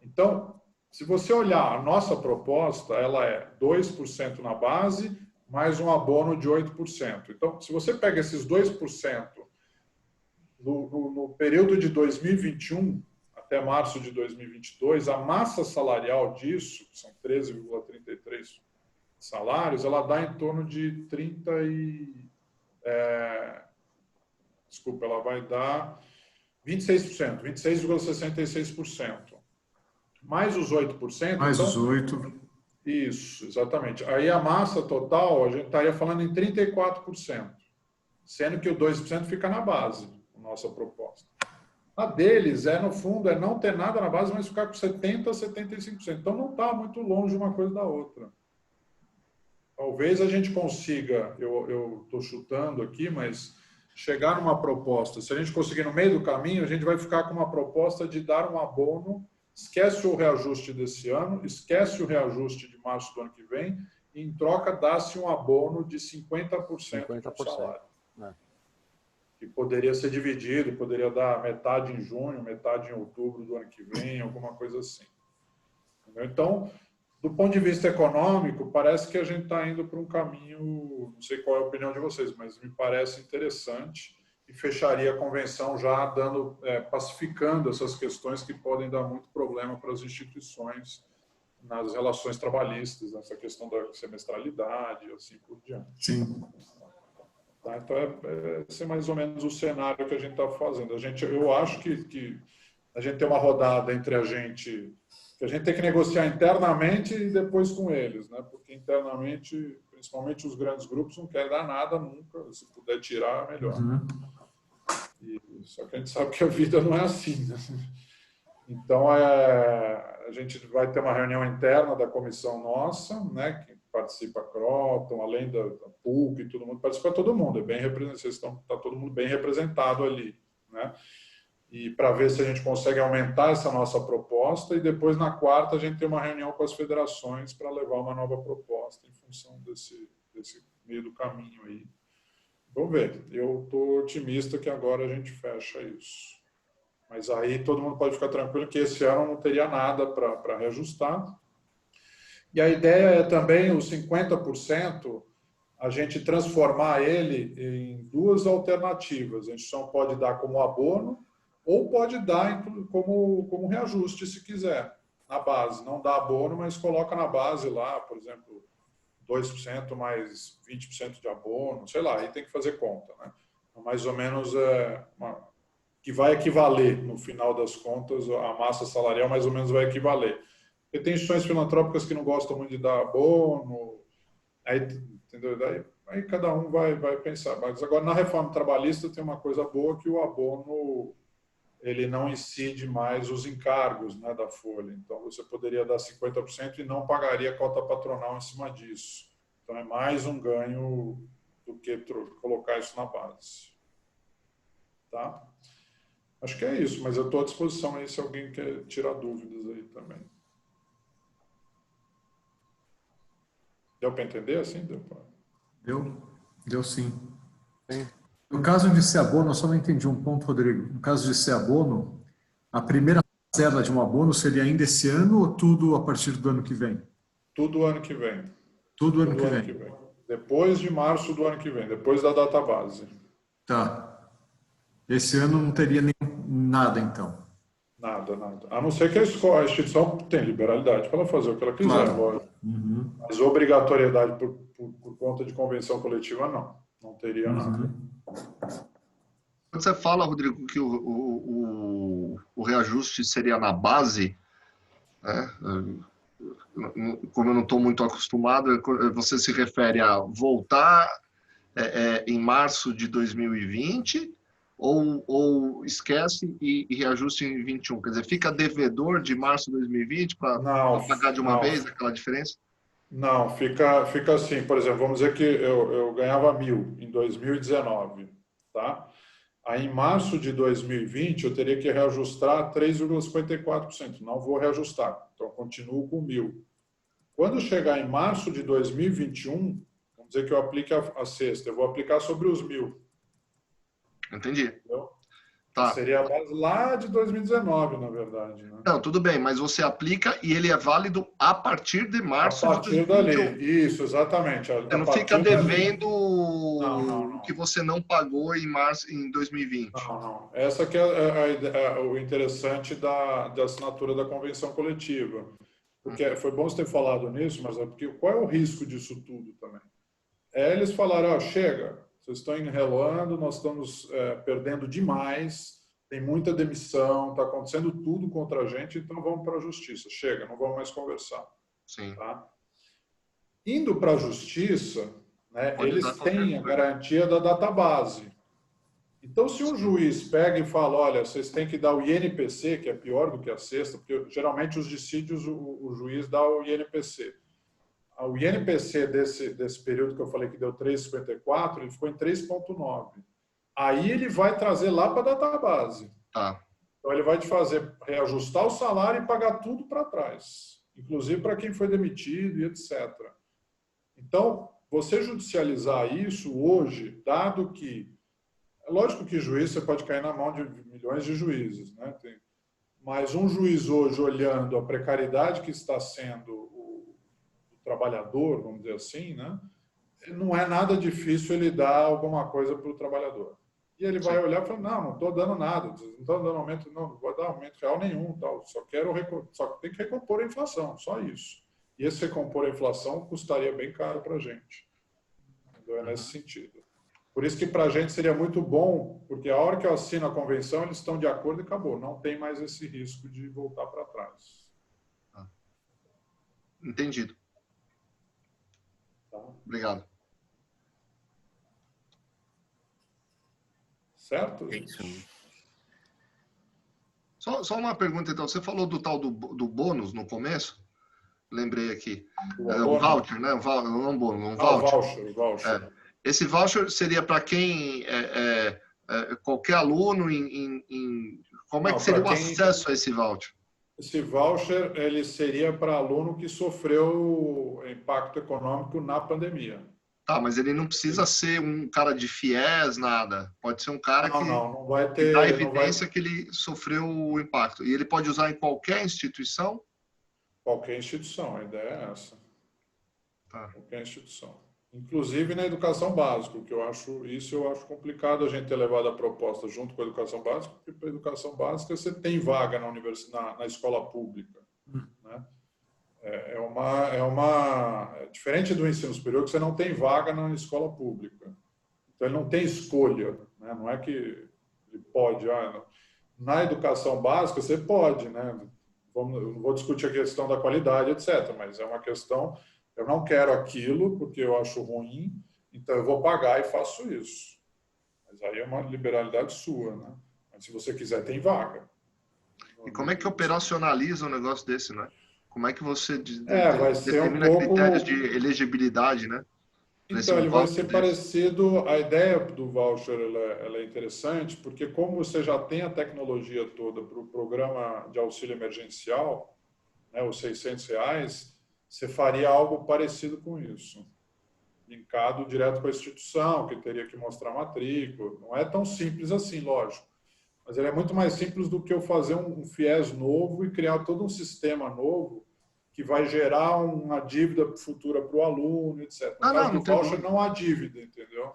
Então, se você olhar a nossa proposta, ela é 2% na base, mais um abono de 8%. Então, se você pega esses 2% no período de 2021 até março de 2022, a massa salarial disso, que são 13,33 salários, ela dá em torno de ela vai dar 26%, 26,66%. Mais os 8%. Mais então, os 8%. Isso, exatamente. Aí a massa total, a gente estaria falando em 34%, sendo que o 2% fica na base, a nossa proposta. A deles, no fundo, é não ter nada na base, mas ficar com 70% a 75%. Então, não está muito longe uma coisa da outra. Talvez a gente consiga, eu estou chutando aqui, mas chegar numa proposta, se a gente conseguir no meio do caminho, a gente vai ficar com uma proposta de dar um abono, esquece o reajuste desse ano, esquece o reajuste de março do ano que vem, e em troca dá-se um abono de 50% do salário. Que poderia ser dividido, poderia dar metade em junho, metade em outubro do ano que vem, alguma coisa assim. Entendeu? Então, do ponto de vista econômico, parece que a gente está indo para um caminho, não sei qual é a opinião de vocês, mas me parece interessante e fecharia a convenção já dando, pacificando essas questões que podem dar muito problema para as instituições nas relações trabalhistas, nessa questão da semestralidade e assim por diante. Sim. Tá? Então, esse é mais ou menos o cenário que a gente está fazendo. Eu acho que a gente tem uma rodada entre a gente, que a gente tem que negociar internamente e depois com eles, né? Porque internamente, principalmente os grandes grupos, não querem dar nada nunca. Se puder tirar, melhor. Uhum. Só que a gente sabe que a vida não é assim, né? Então, a gente vai ter uma reunião interna da comissão nossa, né? Que participa a Croton, além da PUC e todo mundo, participa todo mundo, é bem representado, está todo mundo bem representado ali, né? E para ver se a gente consegue aumentar essa nossa proposta, e depois na quarta a gente tem uma reunião com as federações para levar uma nova proposta em função desse meio do caminho aí. Vamos ver, eu estou otimista que agora a gente fecha isso. Mas aí todo mundo pode ficar tranquilo que esse ano não teria nada para reajustar. E a ideia é também os 50%, a gente transformar ele em duas alternativas. A gente só pode dar como abono ou pode dar como reajuste, se quiser, na base. Não dá abono, mas coloca na base lá, por exemplo, 2% mais 20% de abono, sei lá, aí tem que fazer conta, né? Mais ou menos que vai equivaler, no final das contas, a massa salarial mais ou menos vai equivaler. Porque tem instituições filantrópicas que não gostam muito de dar abono, aí, entendeu? Aí cada um vai pensar. Mas agora, na reforma trabalhista, tem uma coisa boa, que o abono ele não incide mais os encargos, né, da folha. Então, você poderia dar 50% e não pagaria cota patronal em cima disso. Então, é mais um ganho do que colocar isso na base. Tá? Acho que é isso, mas eu estou à disposição aí se alguém quer tirar dúvidas aí também. Deu para entender assim? Deu sim. No caso de ser abono, eu só não entendi um ponto, Rodrigo. No caso de ser abono, a primeira parcela de um abono seria ainda esse ano ou tudo a partir do ano que vem? Tudo ano que vem. Tudo ano que vem. Depois de março do ano que vem, depois da data base. Tá. Esse ano não teria nem nada, então. Nada. A não ser que a instituição tem liberalidade para ela fazer o que ela quiser. Claro. Uhum. Mas obrigatoriedade por conta de convenção coletiva, não teria nada. Quando você fala, Rodrigo, que o reajuste seria na base, né? Como eu não estou muito acostumado, você se refere a voltar em março de 2020 ou esquece e reajuste em 21? Quer dizer, fica devedor de março de 2020 para pagar de uma vez aquela diferença? Não, fica assim. Por exemplo, vamos dizer que eu ganhava 1.000 em 2019, tá? Aí, em março de 2020, eu teria que reajustar 3,54%. Não vou reajustar, então continuo com 1.000. Quando chegar em março de 2021, vamos dizer que eu aplique a sexta, eu vou aplicar sobre os 1.000. Entendi. Entendeu? Tá. Seria a base lá de 2019, na verdade. Né? Não, tudo bem, mas você aplica e ele é válido a partir de março de 2021. A partir dali, isso, exatamente. Você não fica devendo o que você não pagou em 2020. Não. Essa que é o interessante da assinatura da convenção coletiva. Porque foi bom você ter falado nisso, mas porque qual é o risco disso tudo também? Eles falaram, chega, vocês estão enrolando, nós estamos perdendo demais, tem muita demissão, está acontecendo tudo contra a gente, então vamos para a justiça. Chega, não vamos mais conversar. Sim. Tá? Indo para a justiça, né, eles dar qualquer têm a coisa. garantia da database. Então, se um juiz pega e fala, olha, vocês têm que dar o INPC, que é pior do que a sexta, porque geralmente os dissídios o juiz dá o INPC. O INPC desse período que eu falei que deu 3,54, ele ficou em 3,9. Aí ele vai trazer lá para a database. Tá. Então, ele vai te fazer reajustar o salário e pagar tudo para trás, inclusive para quem foi demitido e etc. Então, você judicializar isso hoje, dado que é lógico que juiz você pode cair na mão de milhões de juízes, né? Mas um juiz hoje olhando a precariedade que está sendo o trabalhador, vamos dizer assim, né? Não é nada difícil ele dar alguma coisa para o trabalhador. E ele vai olhar e falar, não estou dando nada, não estou dando aumento, não vou dar aumento real nenhum, tal, só tem que recompor a inflação, só isso. E esse recompor a inflação custaria bem caro para a gente. Então, é nesse sentido. Por isso que para a gente seria muito bom, porque a hora que eu assino a convenção, eles estão de acordo e acabou. Não tem mais esse risco de voltar para trás. Entendido. Tá? Obrigado. Certo? É isso. Só uma pergunta, então. Você falou do tal do bônus no começo? Lembrei aqui. Um voucher, né? Um bônus, um voucher. O voucher. Esse voucher seria para quem? Qualquer aluno? Como é que seria o acesso a esse voucher? Esse voucher ele seria para aluno que sofreu impacto econômico na pandemia. Tá, mas ele não precisa ser um cara de FIES, nada. Pode ser um cara não vai ter, que dá evidência que ele sofreu o impacto. E ele pode usar em qualquer instituição? Qualquer instituição, a ideia é essa. Tá. Qualquer instituição. Inclusive na educação básica, que eu acho complicado a gente ter levado a proposta junto com a educação básica, porque para a educação básica você tem vaga na escola pública. Né? Diferente do ensino superior, que você não tem vaga na escola pública. Então ele não tem escolha. Né? Não é que ele pode. Na educação básica você pode, né? Eu não vou discutir a questão da qualidade, etc., mas é uma questão, eu não quero aquilo porque eu acho ruim, então eu vou pagar e faço isso. Mas aí é uma liberalidade sua, né? Mas se você quiser, tem vaga. E como é que operacionaliza um negócio desse, né? Como é que você vai ser determina critérios de elegibilidade, né? Então, ele vai ser parecido. A ideia do voucher ela é interessante, porque como você já tem a tecnologia toda para o programa de auxílio emergencial, né, os R$600, você faria algo parecido com isso. Linkado direto com a instituição, que teria que mostrar matrícula. Não é tão simples assim, lógico. Mas ele é muito mais simples do que eu fazer um FIES novo e criar todo um sistema novo que vai gerar uma dívida futura para o aluno, etc. No caso do voucher, não há dívida, entendeu?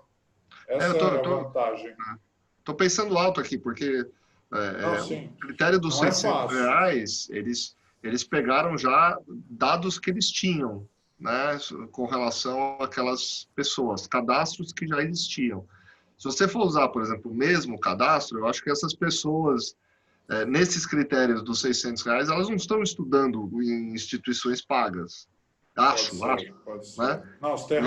Essa é a vantagem. Estou pensando alto aqui, porque o critério dos R$600, eles pegaram já dados que eles tinham, né, com relação àquelas pessoas, cadastros que já existiam. Se você for usar, por exemplo, o mesmo cadastro, eu acho que essas pessoas... nesses critérios dos R$600, elas não estão estudando em instituições pagas. Acho. Pode ser. Né? Não, você tem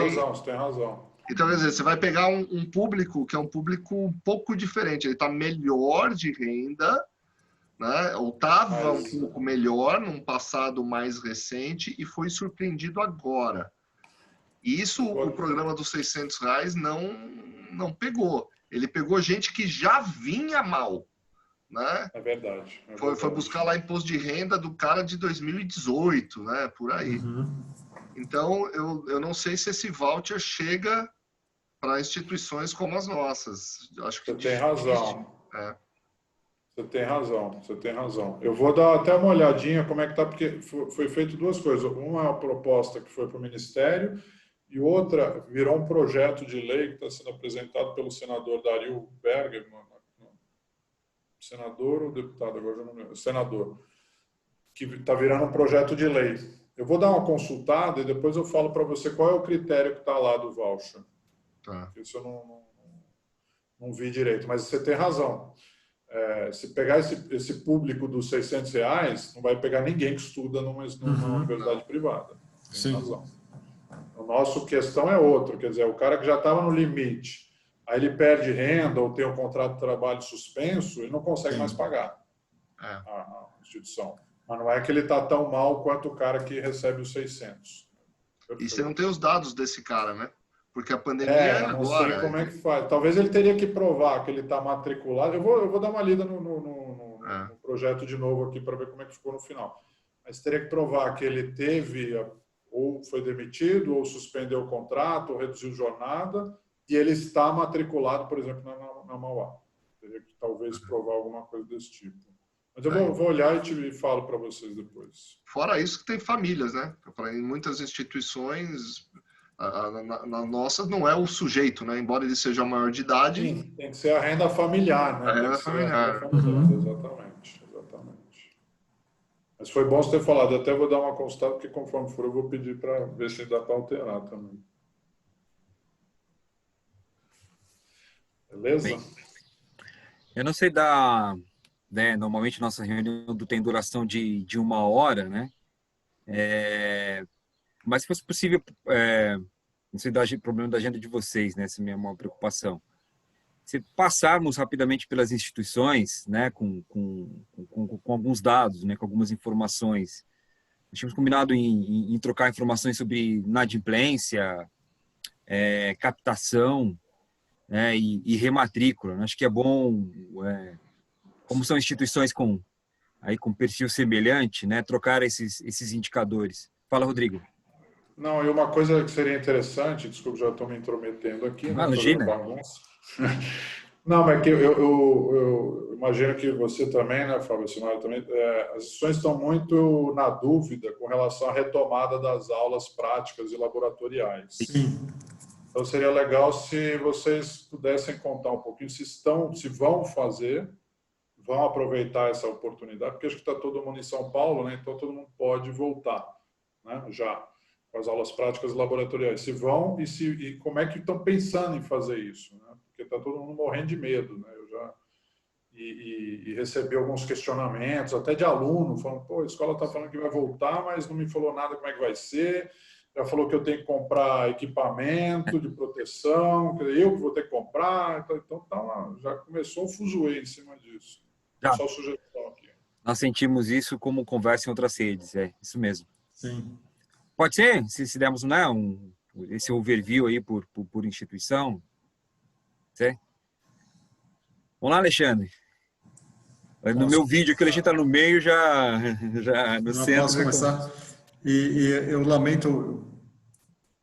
razão. Então, quer dizer, você vai pegar um público que é um público um pouco diferente. Ele está melhor de renda, né? Ou estava um pouco melhor num passado mais recente e foi surpreendido agora. E isso o programa dos R$600 não pegou. Ele pegou gente que já vinha mal. Né? É verdade. Foi buscar lá imposto de renda do cara de 2018, né? Por aí. Então, eu não sei se esse voucher chega para instituições como as nossas. Acho que você tem razão. Você tem razão. Eu vou dar até uma olhadinha como é que está, porque foi feito duas coisas. Uma é uma proposta que foi para o Ministério e outra virou um projeto de lei que está sendo apresentado pelo senador Dario Berger, senador ou deputado, agora já não lembro, senador, que está virando um projeto de lei. Eu vou dar uma consultada e depois eu falo para você qual é o critério que está lá do voucher. Tá. Isso eu não vi direito, mas você tem razão. Se pegar esse público dos R$600, não vai pegar ninguém que estuda numa universidade privada. Tem Sim. razão. A nossa questão é outra, quer dizer, o cara que já estava no limite, aí ele perde renda ou tem um contrato de trabalho suspenso, ele não consegue mais pagar a instituição. Mas não é que ele está tão mal quanto o cara que recebe os 600. E você não tem os dados desse cara, né? Porque a pandemia é não agora. sei como é que faz. Talvez ele teria que provar que ele está matriculado. Eu vou dar uma lida no projeto de novo aqui para ver como é que ficou no final. Mas teria que provar que ele teve, ou foi demitido, ou suspendeu o contrato, ou reduziu jornada, e ele está matriculado, por exemplo, na Mauá. Teria que talvez provar alguma coisa desse tipo. Mas eu vou olhar e te falo para vocês depois. Fora isso que tem famílias, né? Eu falei, em muitas instituições, na nossa não é o sujeito, né? Embora ele seja maior de idade. Sim, tem que ser a renda familiar, né? A renda familiar. Exatamente. Mas foi bom você ter falado. Eu até vou dar uma consultada, porque conforme for eu vou pedir para ver se dá para alterar também. Beleza? Bem, eu não sei né, normalmente nossa reunião tem duração de 1 hora, né? Mas se fosse possível, não sei do problema da agenda de vocês, né? Essa é uma preocupação. Se passarmos rapidamente pelas instituições, né, com alguns dados, né, com algumas informações. Nós tínhamos combinado em trocar informações sobre inadimplência, captação, né, e rematrícula. Acho que é bom, como são instituições com perfil semelhante, né, trocar esses indicadores. Fala, Rodrigo. Não, e uma coisa que seria interessante, desculpa, já estou me intrometendo aqui, né, imagina. Não, mas que eu imagino que você também, né, Fábio Sinara, também, as instituições estão muito na dúvida com relação à retomada das aulas práticas e laboratoriais. Sim. Então, seria legal se vocês pudessem contar um pouquinho se vão fazer, vão aproveitar essa oportunidade, porque acho que está todo mundo em São Paulo, né, então todo mundo pode voltar, né, já, com as aulas práticas e laboratoriais. Se vão e como é que estão pensando em fazer isso, né? Porque está todo mundo morrendo de medo, né? Eu já recebi alguns questionamentos, até de aluno, falando, pô, a escola está falando que vai voltar, mas não me falou nada como é que vai ser, já falou que eu tenho que comprar equipamento de proteção, eu que vou ter que comprar, então já começou um fuzuê em cima disso. Só sugestão aqui. Nós sentimos isso como conversa em outras redes, isso mesmo. Sim. Pode ser, se dermos, né, esse overview aí por instituição. Certo? Vamos lá, Alexandre. No meu vídeo que a gente está no meio, já no centro. Posso começar? E eu lamento,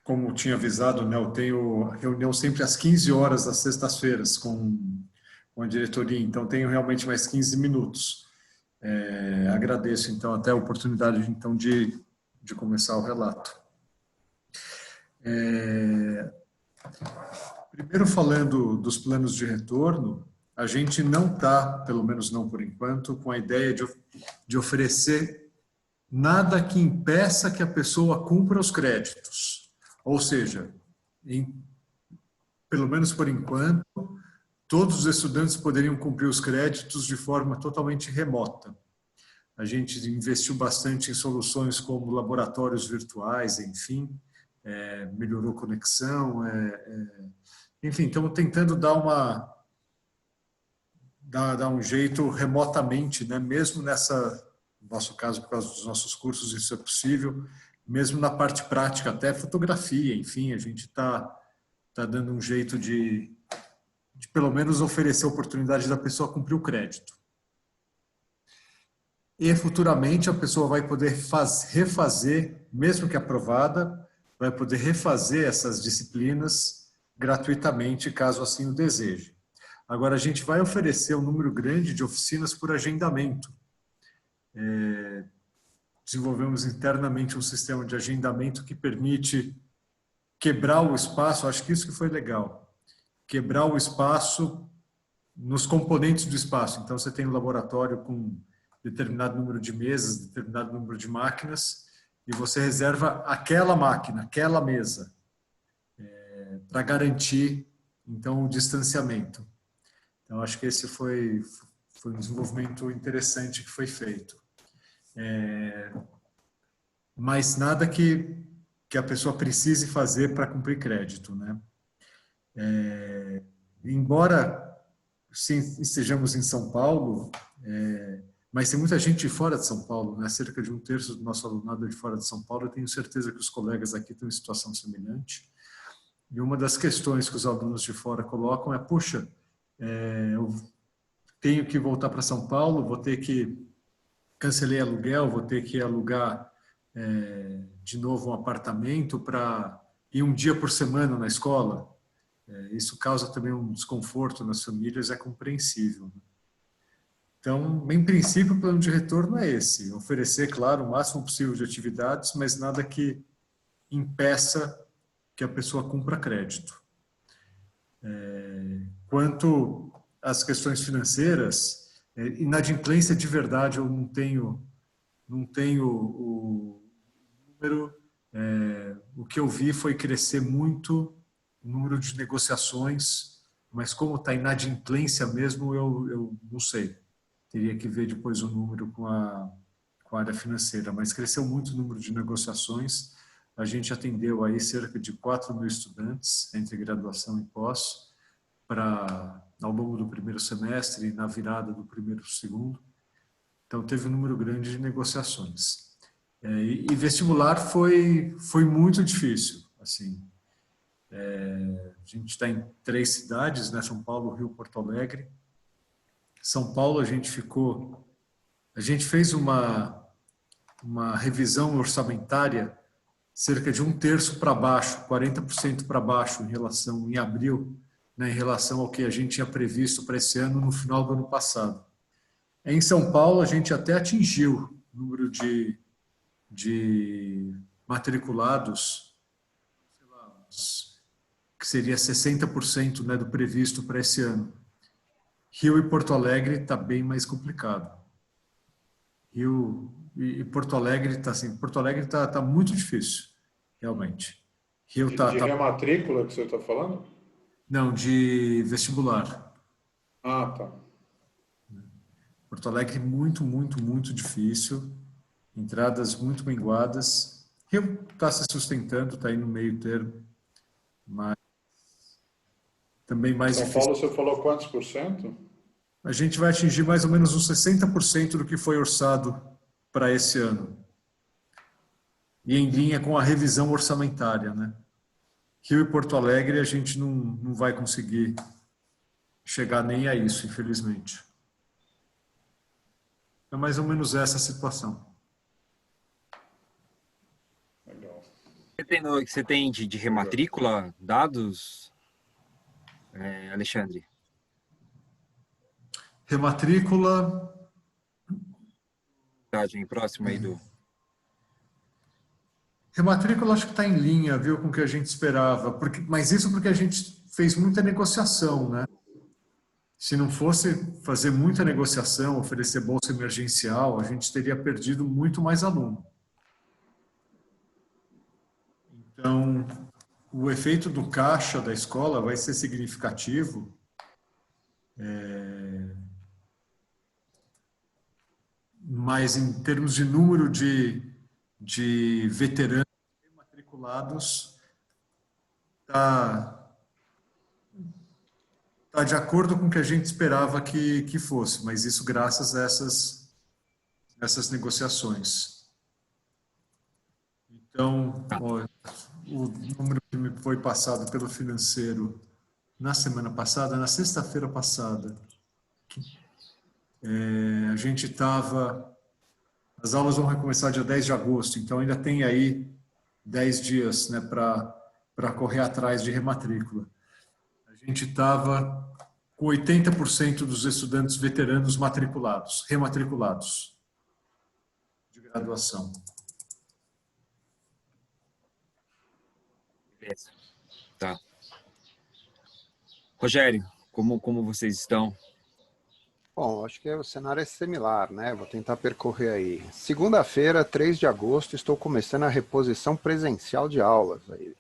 como tinha avisado, né, eu tenho reunião sempre às 15 horas das sextas-feiras com a diretoria, então tenho realmente mais 15 minutos. Agradeço, então, até a oportunidade então, de começar o relato. Primeiro, falando dos planos de retorno, a gente não está, pelo menos não por enquanto, com a ideia de oferecer nada que impeça que a pessoa cumpra os créditos. Ou seja, pelo menos por enquanto, todos os estudantes poderiam cumprir os créditos de forma totalmente remota. A gente investiu bastante em soluções como laboratórios virtuais, enfim, melhorou a conexão, enfim, estamos tentando dar um jeito remotamente, né? Mesmo no nosso caso, por causa dos nossos cursos, isso é possível, mesmo na parte prática, até fotografia, enfim, a gente está dando um jeito de pelo menos oferecer a oportunidade da pessoa cumprir o crédito. E futuramente a pessoa vai poder refazer, mesmo que aprovada, vai poder refazer essas disciplinas gratuitamente, caso assim o deseje. Agora, a gente vai oferecer um número grande de oficinas por agendamento. Desenvolvemos internamente um sistema de agendamento que permite quebrar o espaço, acho que isso que foi legal, quebrar o espaço nos componentes do espaço. Então, você tem um laboratório com determinado número de mesas, determinado número de máquinas, e você reserva aquela máquina, aquela mesa, para garantir, então, o distanciamento. Então, acho que esse foi um desenvolvimento interessante que foi feito. Mas nada que a pessoa precise fazer para cumprir crédito, né? Embora sim, estejamos em São Paulo, mas tem muita gente de fora de São Paulo, né? Cerca de 1/3 do nosso alunado é de fora de São Paulo. Eu tenho certeza que os colegas aqui estão em situação semelhante. E uma das questões que os alunos de fora colocam é: puxa, eu tenho que voltar para São Paulo, vou ter que cancelei aluguel, vou ter que alugar de novo um apartamento para ir um dia por semana na escola. Isso causa também um desconforto nas famílias, é compreensível, né? Então, em princípio, o plano de retorno é esse: oferecer, claro, o máximo possível de atividades, mas nada que impeça que a pessoa cumpra crédito. Quanto às questões financeiras, inadimplência de verdade, eu não tenho o número. O que eu vi foi crescer muito o número de negociações, mas como está inadimplência mesmo, eu não sei. Teria que ver depois o número com a área financeira, mas cresceu muito o número de negociações. A gente atendeu aí cerca de 4.000 estudantes entre graduação e pós ao longo do primeiro semestre e na virada do primeiro para o segundo. Então, teve um número grande de negociações. E vestibular foi muito difícil. Assim, a gente está em 3 cidades, né? São Paulo, Rio, Porto Alegre. São Paulo, a gente fez uma revisão orçamentária cerca de 1/3 para baixo, 40% para baixo em abril, né, em relação ao que a gente tinha previsto para esse ano no final do ano passado. Em São Paulo, a gente até atingiu o número de matriculados, sei lá, que seria 60%, né, do previsto para esse ano. Rio e Porto Alegre está bem mais complicado. Rio e Porto Alegre está assim, Porto Alegre tá muito difícil, realmente. Rio De rematrícula que você está falando? Não, de vestibular. Ah, tá. Porto Alegre muito, muito, muito difícil. Entradas muito minguadas. Rio está se sustentando, está aí no meio termo, mas também mais São difícil. Paulo, você falou quantos por cento? A gente vai atingir mais ou menos uns 60% do que foi orçado para esse ano. E em linha com a revisão orçamentária, né? Rio e Porto Alegre a gente não vai conseguir chegar nem a isso, infelizmente. É mais ou menos essa a situação. Legal. Você tem de rematrícula dados, Alexandre? Rematrícula. Próximo aí do... Rematrícula acho que está em linha, viu, com o que a gente esperava. Mas isso porque a gente fez muita negociação, né? Se não fosse fazer muita negociação, oferecer bolsa emergencial, a gente teria perdido muito mais aluno. Então, o efeito do caixa da escola vai ser significativo. Mas em termos de número de veteranos matriculados, está de acordo com o que a gente esperava que fosse, mas isso graças a essas negociações. Então, ó, o número que me foi passado pelo financeiro na semana passada, na sexta-feira passada, a gente estava... As aulas vão recomeçar dia 10 de agosto, então ainda tem aí 10 dias, né, para correr atrás de rematrícula. A gente estava com 80% dos estudantes veteranos rematriculados de graduação. Beleza. Tá. Rogério, como vocês estão? Bom, acho que o cenário é similar, né? Vou tentar percorrer aí. Segunda-feira, 3 de agosto, estou começando a reposição presencial de aulas aí,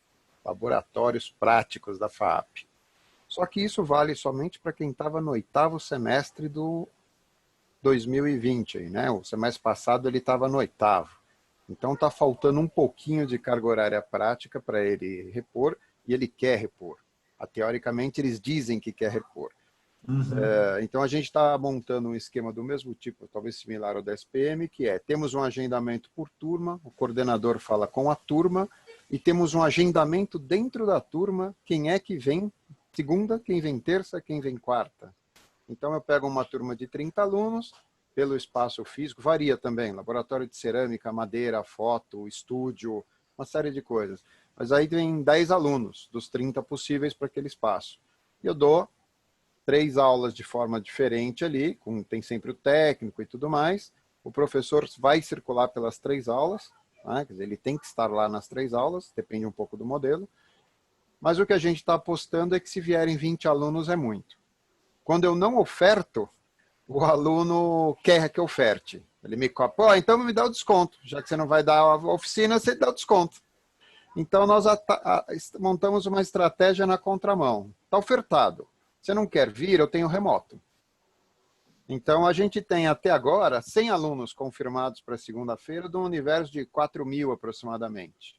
laboratórios práticos da FAAP. Só que isso vale somente para quem estava no 8º semestre do 2020, aí, né? O semestre passado ele estava no 8º. Então está faltando um pouquinho de carga horária prática para ele repor, e ele quer repor. Teoricamente, eles dizem que quer repor. Então, a gente está montando um esquema do mesmo tipo, talvez similar ao da SPM, que é, temos um agendamento por turma, o coordenador fala com a turma, e temos um agendamento dentro da turma, quem é que vem segunda, quem vem terça, quem vem quarta. Então, eu pego uma turma de 30 alunos, pelo espaço físico, varia também, laboratório de cerâmica, madeira, foto, estúdio, uma série de coisas. Mas aí tem 10 alunos, dos 30 possíveis para aquele espaço. E eu dou 3 aulas de forma diferente ali, tem sempre o técnico e tudo mais. O professor vai circular pelas 3 aulas, né? Quer dizer, ele tem que estar lá nas 3 aulas, depende um pouco do modelo. Mas o que a gente está apostando é que se vierem 20 alunos é muito. Quando eu não oferto, o aluno quer que eu oferte. Ele me cobra, pô, então me dá o desconto. Já que você não vai dar a oficina, você dá o desconto. Então, nós montamos uma estratégia na contramão. Está ofertado. Você não quer vir, eu tenho remoto. Então, a gente tem até agora 100 alunos confirmados para segunda-feira, de um universo de 4.000 aproximadamente.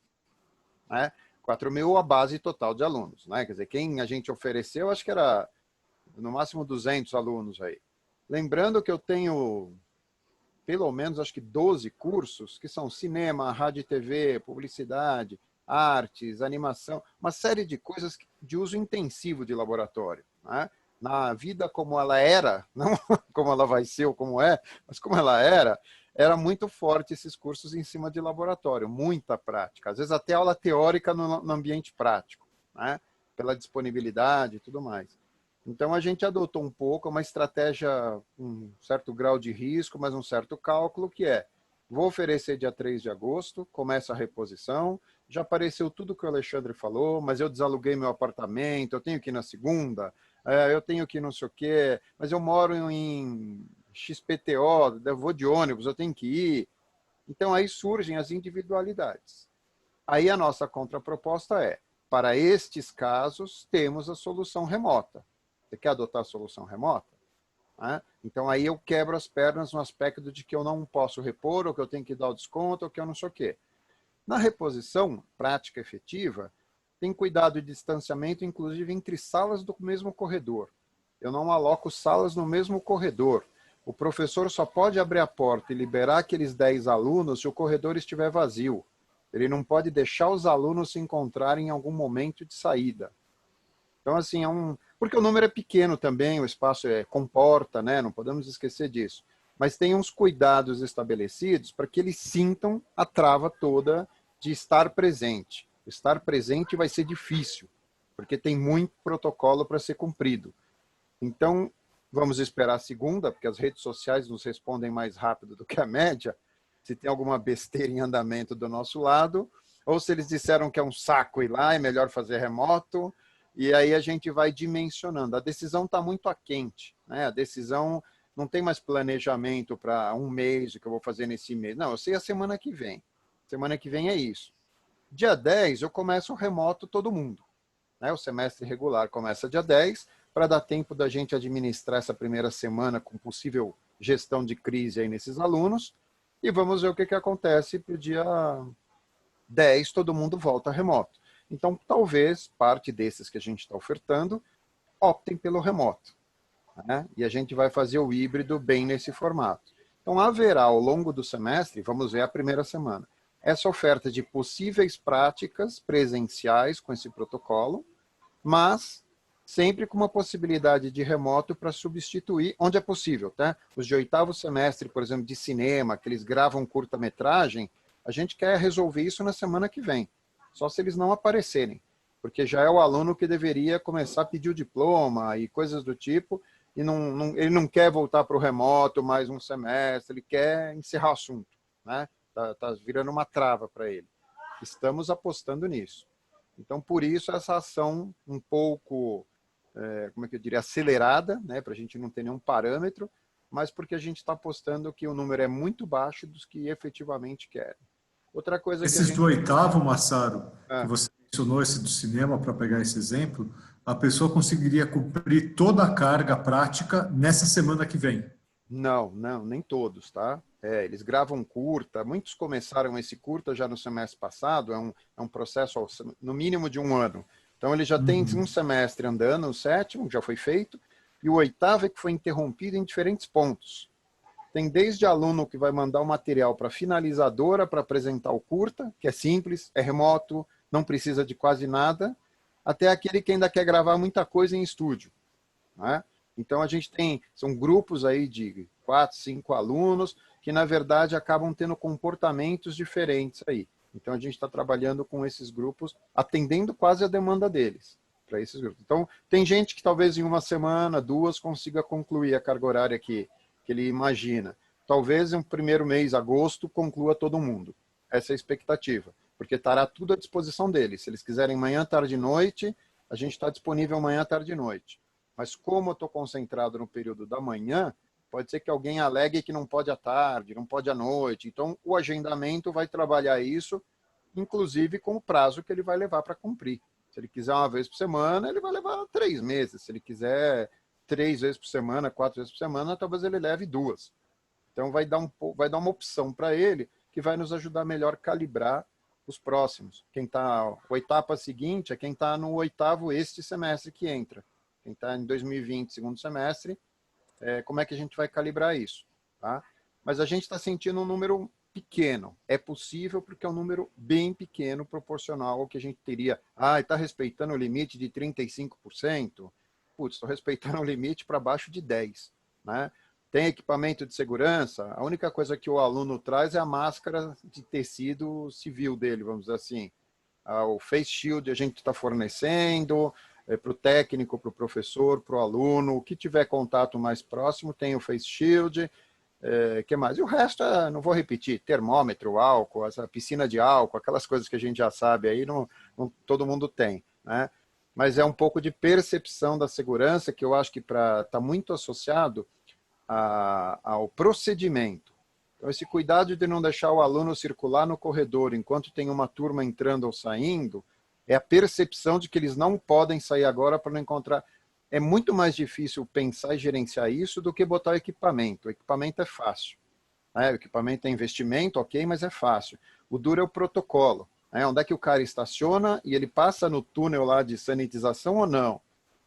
Né? 4.000 a base total de alunos. Né? Quer dizer, quem a gente ofereceu, acho que era no máximo 200 alunos aí. Lembrando que eu tenho pelo menos, acho que 12 cursos, que são cinema, rádio e TV, publicidade, artes, animação, uma série de coisas de uso intensivo de laboratório. Né? Na vida como ela era, não como ela vai ser ou como é, mas como ela era muito forte esses cursos em cima de laboratório, muita prática, às vezes até aula teórica no ambiente prático, né? Pela disponibilidade e tudo mais. Então, a gente adotou um pouco uma estratégia, um certo grau de risco, mas um certo cálculo, que é, vou oferecer dia 3 de agosto, começa a reposição, já apareceu tudo que o Alexandre falou, mas eu desaluguei meu apartamento, eu tenho que ir na segunda, eu tenho que ir não sei o quê, mas eu moro em XPTO, eu vou de ônibus, eu tenho que ir. Então, aí surgem as individualidades. Aí a nossa contraproposta é, para estes casos, temos a solução remota. Você quer adotar a solução remota? Então, aí eu quebro as pernas no aspecto de que eu não posso repor, ou que eu tenho que dar o desconto, ou que eu não sei o quê. Na reposição prática efetiva, tem cuidado de distanciamento, inclusive entre salas do mesmo corredor. Eu não aloco salas no mesmo corredor. O professor só pode abrir a porta e liberar aqueles 10 alunos se o corredor estiver vazio. Ele não pode deixar os alunos se encontrarem em algum momento de saída. Então, assim, porque o número é pequeno também, o espaço comporta, né? Não podemos esquecer disso. Mas tem uns cuidados estabelecidos para que eles sintam a trava toda de estar presente. Estar presente vai ser difícil, porque tem muito protocolo para ser cumprido. Então, vamos esperar a segunda, porque as redes sociais nos respondem mais rápido do que a média, se tem alguma besteira em andamento do nosso lado, ou se eles disseram que é um saco ir lá, é melhor fazer remoto, e aí a gente vai dimensionando. A decisão está muito quente, né? A decisão não tem mais planejamento para um mês, o que eu vou fazer nesse mês. Não, eu sei a semana que vem. Semana que vem é isso. Dia 10 eu começo o remoto todo mundo. Né? O semestre regular começa dia 10, para dar tempo da gente administrar essa primeira semana com possível gestão de crise aí nesses alunos, e vamos ver o que acontece para o dia 10, todo mundo volta remoto. Então, talvez parte desses que a gente está ofertando optem pelo remoto. Né? E a gente vai fazer o híbrido bem nesse formato. Então, haverá ao longo do semestre, vamos ver a primeira semana, essa oferta de possíveis práticas presenciais com esse protocolo, mas sempre com uma possibilidade de remoto para substituir, onde é possível. Tá? Os de 8º semestre, por exemplo, de cinema, que eles gravam curta-metragem, a gente quer resolver isso na semana que vem. Só se eles não aparecerem, porque já é o aluno que deveria começar a pedir o diploma e coisas do tipo, e ele não quer voltar para o remoto mais um semestre, ele quer encerrar o assunto. Né? Tá virando uma trava para ele. Estamos apostando nisso. Então, por isso, essa ação um pouco, como é que eu diria, acelerada, né? Para a gente não ter nenhum parâmetro, mas porque a gente está apostando que o número é muito baixo dos que efetivamente querem. Outra coisa que a Esses gente... do oitavo, Massaro, É. que você mencionou, esse do cinema, para pegar esse exemplo, a pessoa conseguiria cumprir toda a carga prática nessa semana que vem. Não, nem todos, tá? Eles gravam curta, muitos começaram esse curta já no semestre passado, é um processo no mínimo de 1 ano. Então ele já tem um semestre andando, o 7º já foi feito, e o 8º é que foi interrompido em diferentes pontos. Tem desde aluno que vai mandar o material para a finalizadora para apresentar o curta, que é simples, é remoto, não precisa de quase nada, até aquele que ainda quer gravar muita coisa em estúdio, né? Então, a gente são grupos aí de 4, 5 alunos que, na verdade, acabam tendo comportamentos diferentes aí. Então, a gente está trabalhando com esses grupos, atendendo quase a demanda deles, para esses grupos. Então, tem gente que talvez em 1 semana, 2, consiga concluir a carga horária que ele imagina. Talvez em um primeiro mês, agosto, conclua todo mundo. Essa é a expectativa, porque estará tudo à disposição deles. Se eles quiserem manhã, tarde e noite, a gente está disponível manhã, tarde e noite. Mas como eu estou concentrado no período da manhã, pode ser que alguém alegue que não pode à tarde, não pode à noite. Então, o agendamento vai trabalhar isso, inclusive com o prazo que ele vai levar para cumprir. Se ele quiser 1 vez por semana, ele vai levar 3 meses. Se ele quiser 3 vezes por semana, 4 vezes por semana, talvez ele leve 2. Então, vai dar uma opção para ele que vai nos ajudar melhor a calibrar os próximos. A etapa seguinte é quem está no 8º este semestre que entra. Quem está em 2020, segundo semestre, como é que a gente vai calibrar isso? Tá? Mas a gente está sentindo um número pequeno. É possível porque é um número bem pequeno, proporcional ao que a gente teria. Está respeitando o limite de 35%? Putz, estou respeitando o limite para baixo de 10%. Né? Tem equipamento de segurança? A única coisa que o aluno traz é a máscara de tecido civil dele, vamos dizer assim. O face shield a gente está fornecendo... para o técnico, para o professor, para o aluno, o que tiver contato mais próximo, tem o face shield, que mais? E o resto, não vou repetir, termômetro, álcool, essa piscina de álcool, aquelas coisas que a gente já sabe aí, não todo mundo tem, né? Mas é um pouco de percepção da segurança, que eu acho que está muito associado ao procedimento. Então, esse cuidado de não deixar o aluno circular no corredor enquanto tem uma turma entrando ou saindo, é a percepção de que eles não podem sair agora para não encontrar. É muito mais difícil pensar e gerenciar isso do que botar o equipamento. O equipamento é fácil. Né? O equipamento é investimento, ok, mas é fácil. O duro é o protocolo. Né? Onde é que o cara estaciona e ele passa no túnel lá de sanitização ou não?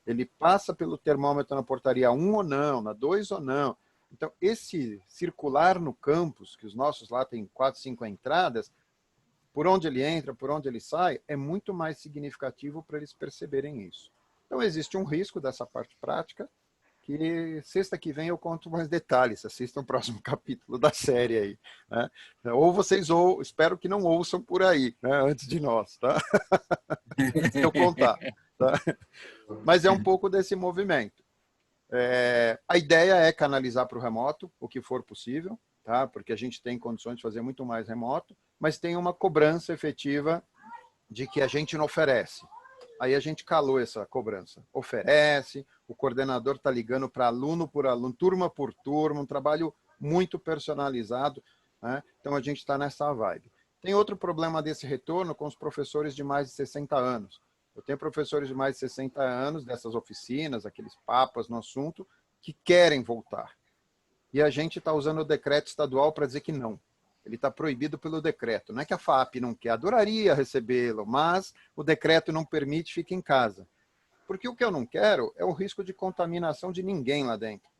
Ele passa pelo termômetro na portaria 1 ou não, na 2 ou não. Então, esse circular no campus, que os nossos lá tem 4, 5 entradas, por onde ele entra, por onde ele sai, é muito mais significativo para eles perceberem isso. Então, existe um risco dessa parte prática, que sexta que vem eu conto mais detalhes. Assistam o próximo capítulo da série aí. Né? Ou vocês espero que não ouçam por aí, né? Antes de nós, tá? Antes de eu contar. Tá? Mas é um pouco desse movimento. A ideia é canalizar para o remoto, o que for possível, tá? Porque a gente tem condições de fazer muito mais remoto, mas tem uma cobrança efetiva de que a gente não oferece. Aí a gente calou essa cobrança. Oferece, o coordenador está ligando para aluno por aluno, turma por turma, um trabalho muito personalizado. Né? Então a gente está nessa vibe. Tem outro problema desse retorno com os professores de mais de 60 anos. Eu tenho professores de mais de 60 anos dessas oficinas, aqueles papas no assunto, que querem voltar. E a gente está usando o decreto estadual para dizer que não. Ele está proibido pelo decreto. Não é que a FAP não quer, adoraria recebê-lo, mas o decreto não permite, fica em casa. Porque o que eu não quero é o risco de contaminação de ninguém lá dentro.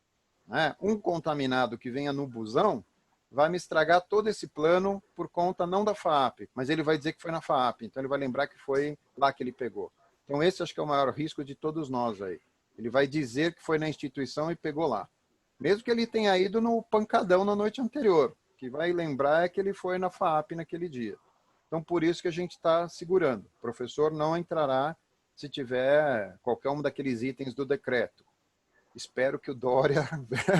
Né? Um contaminado que venha no busão vai me estragar todo esse plano por conta não da FAP, mas ele vai dizer que foi na FAP, então ele vai lembrar que foi lá que ele pegou. Então esse acho que é o maior risco de todos nós aí. Ele vai dizer que foi na instituição e pegou lá. Mesmo que ele tenha ido no pancadão na noite anterior. O que vai lembrar é que ele foi na FAP naquele dia. Então, por isso que a gente está segurando. O professor não entrará se tiver qualquer um daqueles itens do decreto. Espero que o Dória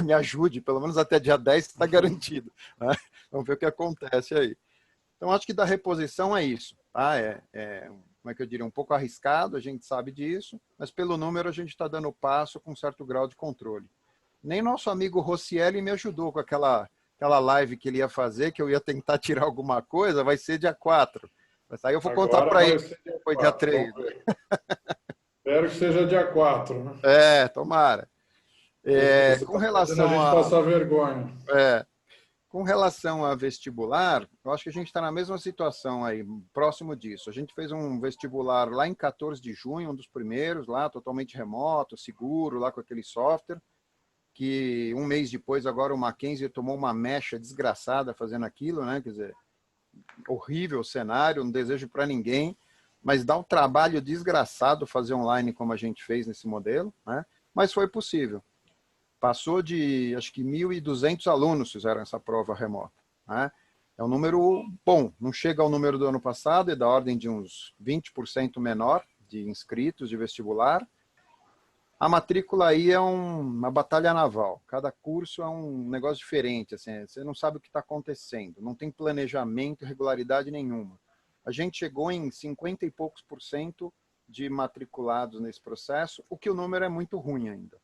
me ajude, pelo menos até dia 10 está garantido. Né? Vamos ver o que acontece aí. Então, acho que da reposição é isso. Tá? Como é que eu diria, um pouco arriscado, a gente sabe disso, mas pelo número a gente está dando passo com um certo grau de controle. Nem nosso amigo Rossielli me ajudou com aquela live que ele ia fazer, que eu ia tentar tirar alguma coisa, vai ser dia 4. Mas aí eu vou contar para ele que foi dia 3. Espero que seja dia 4, né? Tomara. Você Com tá fazendo relação a gente passar vergonha. Com relação a vestibular, eu acho que a gente está na mesma situação aí, próximo disso. A gente fez um vestibular lá em 14 de junho, um dos primeiros, lá totalmente remoto, seguro, lá com aquele software, que um mês depois, agora o Mackenzie tomou uma mecha desgraçada fazendo aquilo, né? Quer dizer, horrível o cenário, não desejo para ninguém, mas dá um trabalho desgraçado fazer online como a gente fez nesse modelo, né? Mas foi possível. Passou de, acho que 1.200 alunos fizeram essa prova remota, né? É um número bom, não chega ao número do ano passado, é da ordem de uns 20% menor de inscritos de vestibular. A matrícula aí é uma batalha naval, cada curso é um negócio diferente, assim, você não sabe o que está acontecendo, não tem planejamento, regularidade nenhuma. A gente chegou em 50 e poucos % de matriculados nesse processo, o que o número é muito ruim ainda.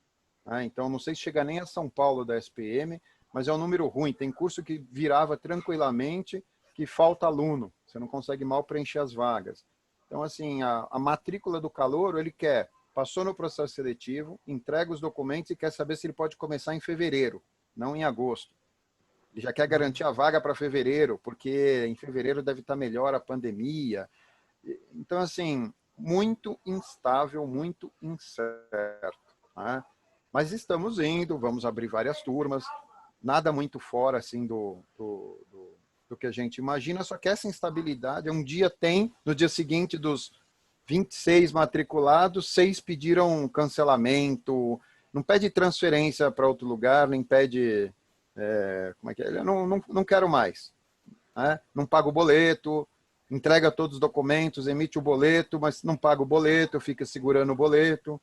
Então, não sei se chega nem a São Paulo da SPM, mas é um número ruim. Tem curso que virava tranquilamente, que falta aluno. Você não consegue mal preencher as vagas. Então, assim, a matrícula do calouro, ele passou no processo seletivo, entrega os documentos e quer saber se ele pode começar em fevereiro, não em agosto. Ele já quer garantir a vaga para fevereiro, porque em fevereiro deve estar melhor a pandemia. Então, assim, muito instável, muito incerto, né? Mas estamos indo, vamos abrir várias turmas, nada muito fora assim do que a gente imagina, só que essa instabilidade, um dia tem, no dia seguinte dos 26 matriculados, 6 pediram cancelamento, não pede transferência para outro lugar, nem pede, como é que é? Eu não quero mais, né? Não paga o boleto, entrega todos os documentos, emite o boleto, mas não paga o boleto, fica segurando o boleto.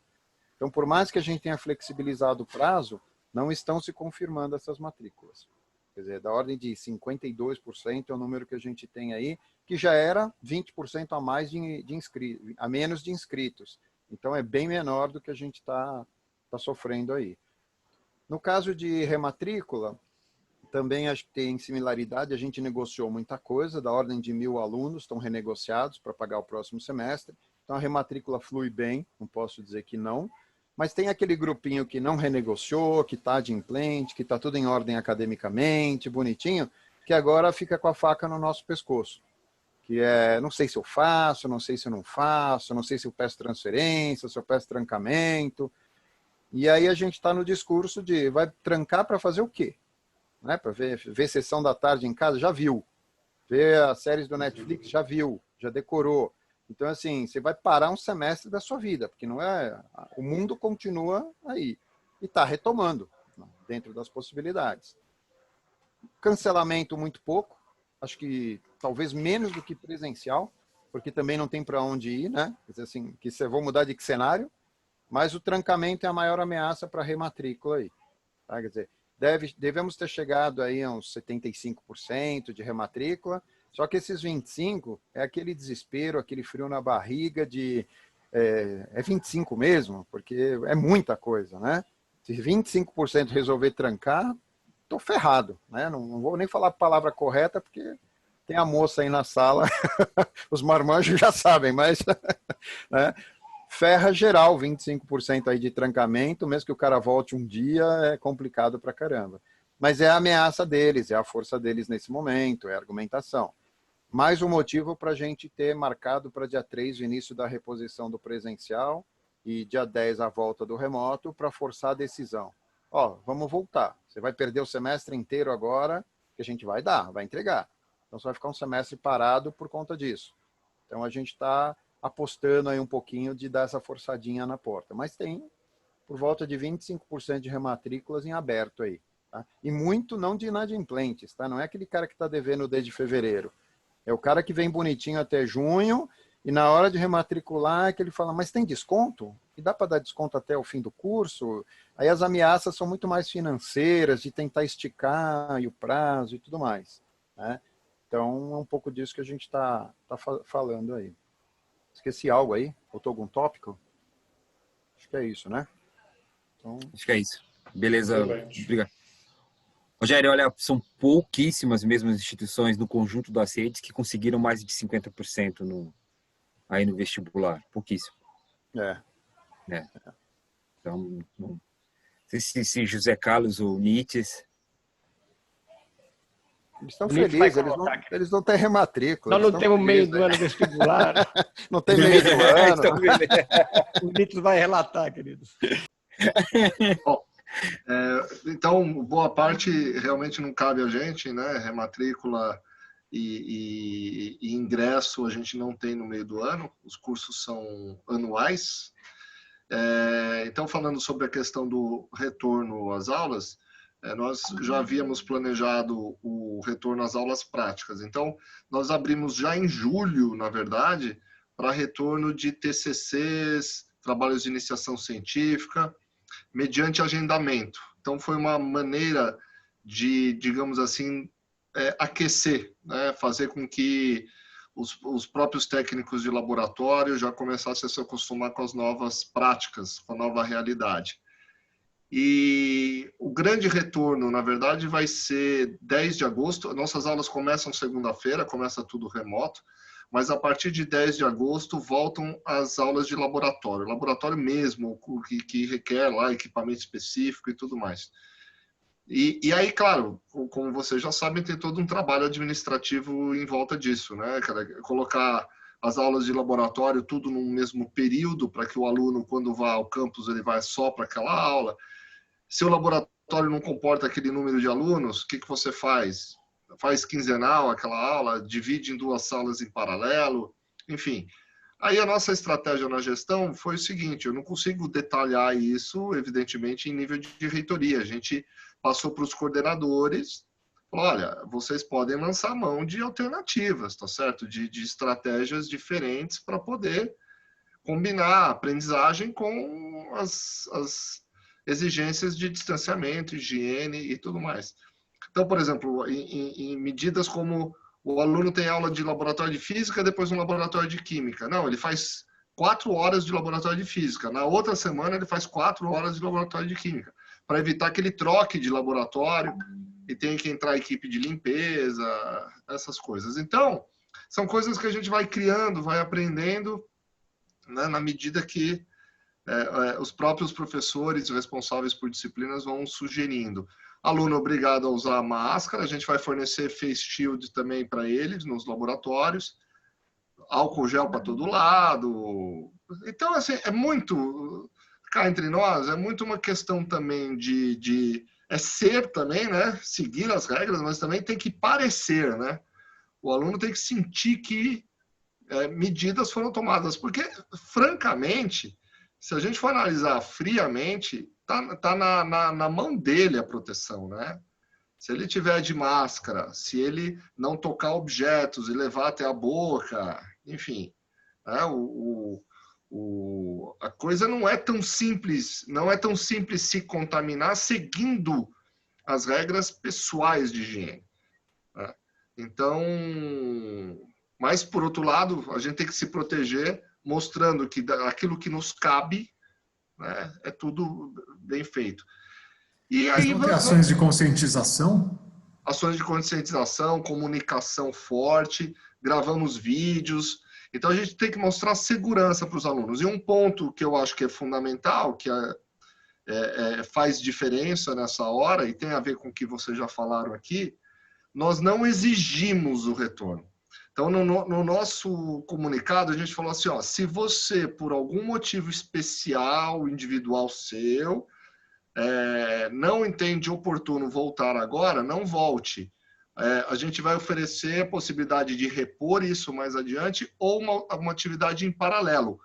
Então, por mais que a gente tenha flexibilizado o prazo, não estão se confirmando essas matrículas. Quer dizer, da ordem de 52% é o número que a gente tem aí, que já era 20% a mais a menos de inscritos. Então, é bem menor do que a gente está sofrendo aí. No caso de rematrícula, também acho que tem similaridade, a gente negociou muita coisa, da ordem de 1.000 alunos estão renegociados para pagar o próximo semestre. Então, a rematrícula flui bem, não posso dizer que não. Mas tem aquele grupinho que não renegociou, que está adimplente, que está tudo em ordem academicamente, bonitinho, que agora fica com a faca no nosso pescoço. Que é, não sei se eu faço, não sei se eu não faço, não sei se eu peço transferência, se eu peço trancamento. E aí a gente está no discurso de vai trancar para fazer o quê? Né? Para ver sessão da tarde em casa, já viu. Ver as séries do Netflix, já viu, já decorou. Então, assim, você vai parar um semestre da sua vida, porque não é, o mundo continua aí e está retomando dentro das possibilidades. Cancelamento muito pouco, acho que talvez menos do que presencial, porque também não tem para onde ir, né? Quer dizer, assim, que você vou mudar de cenário, mas o trancamento é a maior ameaça para a rematrícula aí. Tá? Quer dizer, devemos ter chegado aí a uns 75% de rematrícula. Só que esses 25 é aquele desespero, aquele frio na barriga de... É 25 mesmo, porque é muita coisa, né? Se 25% resolver trancar, estou ferrado, né? Não vou nem falar a palavra correta, porque tem a moça aí na sala, os marmanjos já sabem, mas... né? Ferra geral, 25% aí de trancamento, mesmo que o cara volte um dia, é complicado pra caramba. Mas é a ameaça deles, é a força deles nesse momento, é a argumentação. Mais um motivo para a gente ter marcado para dia 3 o início da reposição do presencial e dia 10 a volta do remoto para forçar a decisão. Ó, vamos voltar. Você vai perder o semestre inteiro agora, que a gente vai entregar. Então, você vai ficar um semestre parado por conta disso. Então, a gente está apostando aí um pouquinho de dar essa forçadinha na porta. Mas tem por volta de 25% de rematrículas em aberto aí. Tá? E muito não de inadimplentes, tá? Não é aquele cara que está devendo desde fevereiro. É o cara que vem bonitinho até junho e na hora de rematricular é que ele fala, mas tem desconto? E dá para dar desconto até o fim do curso? Aí as ameaças são muito mais financeiras, de tentar esticar o prazo e tudo mais. Né? Então é um pouco disso que a gente está falando aí. Esqueci algo aí? Faltou algum tópico? Acho que é isso, né? Então... Acho que é isso. Beleza, Excelente. obrigado. Rogério, olha, são pouquíssimas mesmo as instituições no conjunto das redes que conseguiram mais de 50% aí no vestibular. Pouquíssimo. É. Então, não sei se José Carlos ou Nietzsche... Eles estão O Nietzsche vai felizes, colocar, querido. eles não têm rematrícula. Nós eles não estão temos meio felizes. do ano vestibular. Não tem meio do ano. Então, beleza. O Nietzsche vai relatar, querido. Então, boa parte realmente não cabe a gente, né? Rematrícula e ingresso a gente não tem no meio do ano, os cursos são anuais. Então, falando sobre a questão do retorno às aulas, nós já havíamos planejado o retorno às aulas práticas. Então, nós abrimos já em julho, na verdade, para retorno de TCCs, trabalhos de iniciação científica, mediante agendamento. Então, foi uma maneira de, digamos assim, aquecer, né? Fazer com que os próprios técnicos de laboratório já começassem a se acostumar com as novas práticas, com a nova realidade. E o grande retorno, na verdade, vai ser 10 de agosto. Nossas aulas começam segunda-feira, começa tudo remoto, mas a partir de 10 de agosto voltam as aulas de laboratório. Laboratório mesmo, que requer lá equipamento específico e tudo mais. E aí, claro, como vocês já sabem, tem todo um trabalho administrativo em volta disso, né? Colocar as aulas de laboratório tudo no mesmo período, para que o aluno, quando vá ao campus, ele vai só para aquela aula. Se o laboratório não comporta aquele número de alunos, o que você faz? Faz quinzenal aquela aula, divide em 2 salas em paralelo, enfim. Aí a nossa estratégia na gestão foi o seguinte, eu não consigo detalhar isso, evidentemente, em nível de reitoria. A gente passou para os coordenadores, falou, olha, vocês podem lançar mão de alternativas, tá certo? De estratégias diferentes para poder combinar a aprendizagem com as exigências de distanciamento, higiene e tudo mais. Então, por exemplo, em medidas como o aluno tem aula de laboratório de física, depois um laboratório de química. Não, ele faz 4 horas de laboratório de física. Na outra semana, ele faz 4 horas de laboratório de química, para evitar que ele troque de laboratório e tenha que entrar a equipe de limpeza, essas coisas. Então, são coisas que a gente vai criando, vai aprendendo, né, na medida que os próprios professores responsáveis por disciplinas vão sugerindo. Aluno obrigado a usar máscara, a gente vai fornecer face shield também para eles nos laboratórios, álcool gel para todo lado. Então, assim, é muito, cá entre nós, é muito uma questão também de ser também, né? Seguir as regras, mas também tem que parecer, né? O aluno tem que sentir que medidas foram tomadas, porque, francamente, se a gente for analisar friamente, tá na mão dele a proteção, né? Se ele tiver de máscara, se ele não tocar objetos e levar até a boca, enfim, né? A coisa não é tão simples se contaminar seguindo as regras pessoais de higiene, né? Então, mas por outro lado, a gente tem que se proteger, mostrando que aquilo que nos cabe, né, é tudo bem feito. E aí não tem ações de conscientização? Ações de conscientização, comunicação forte, gravamos vídeos. Então, a gente tem que mostrar segurança para os alunos. E um ponto que eu acho que é fundamental, que faz diferença nessa hora, e tem a ver com o que vocês já falaram aqui, nós não exigimos o retorno. Então, no nosso comunicado, a gente falou assim, ó, se você, por algum motivo especial, individual seu, não entende oportuno voltar agora, não volte. A gente vai oferecer a possibilidade de repor isso mais adiante ou uma atividade em paralelo.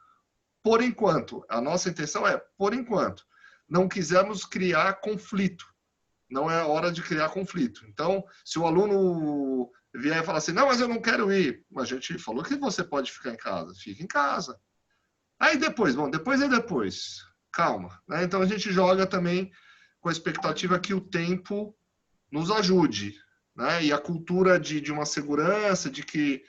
Por enquanto, a nossa intenção é, por enquanto, não quisermos criar conflito. Não é hora de criar conflito. Então, se o aluno vier e falar assim, não, mas eu não quero ir. A gente falou que você pode ficar em casa. Fica em casa. Aí depois, depois é depois. Calma, né? Então, a gente joga também com a expectativa que o tempo nos ajude, né? E a cultura de uma segurança, de que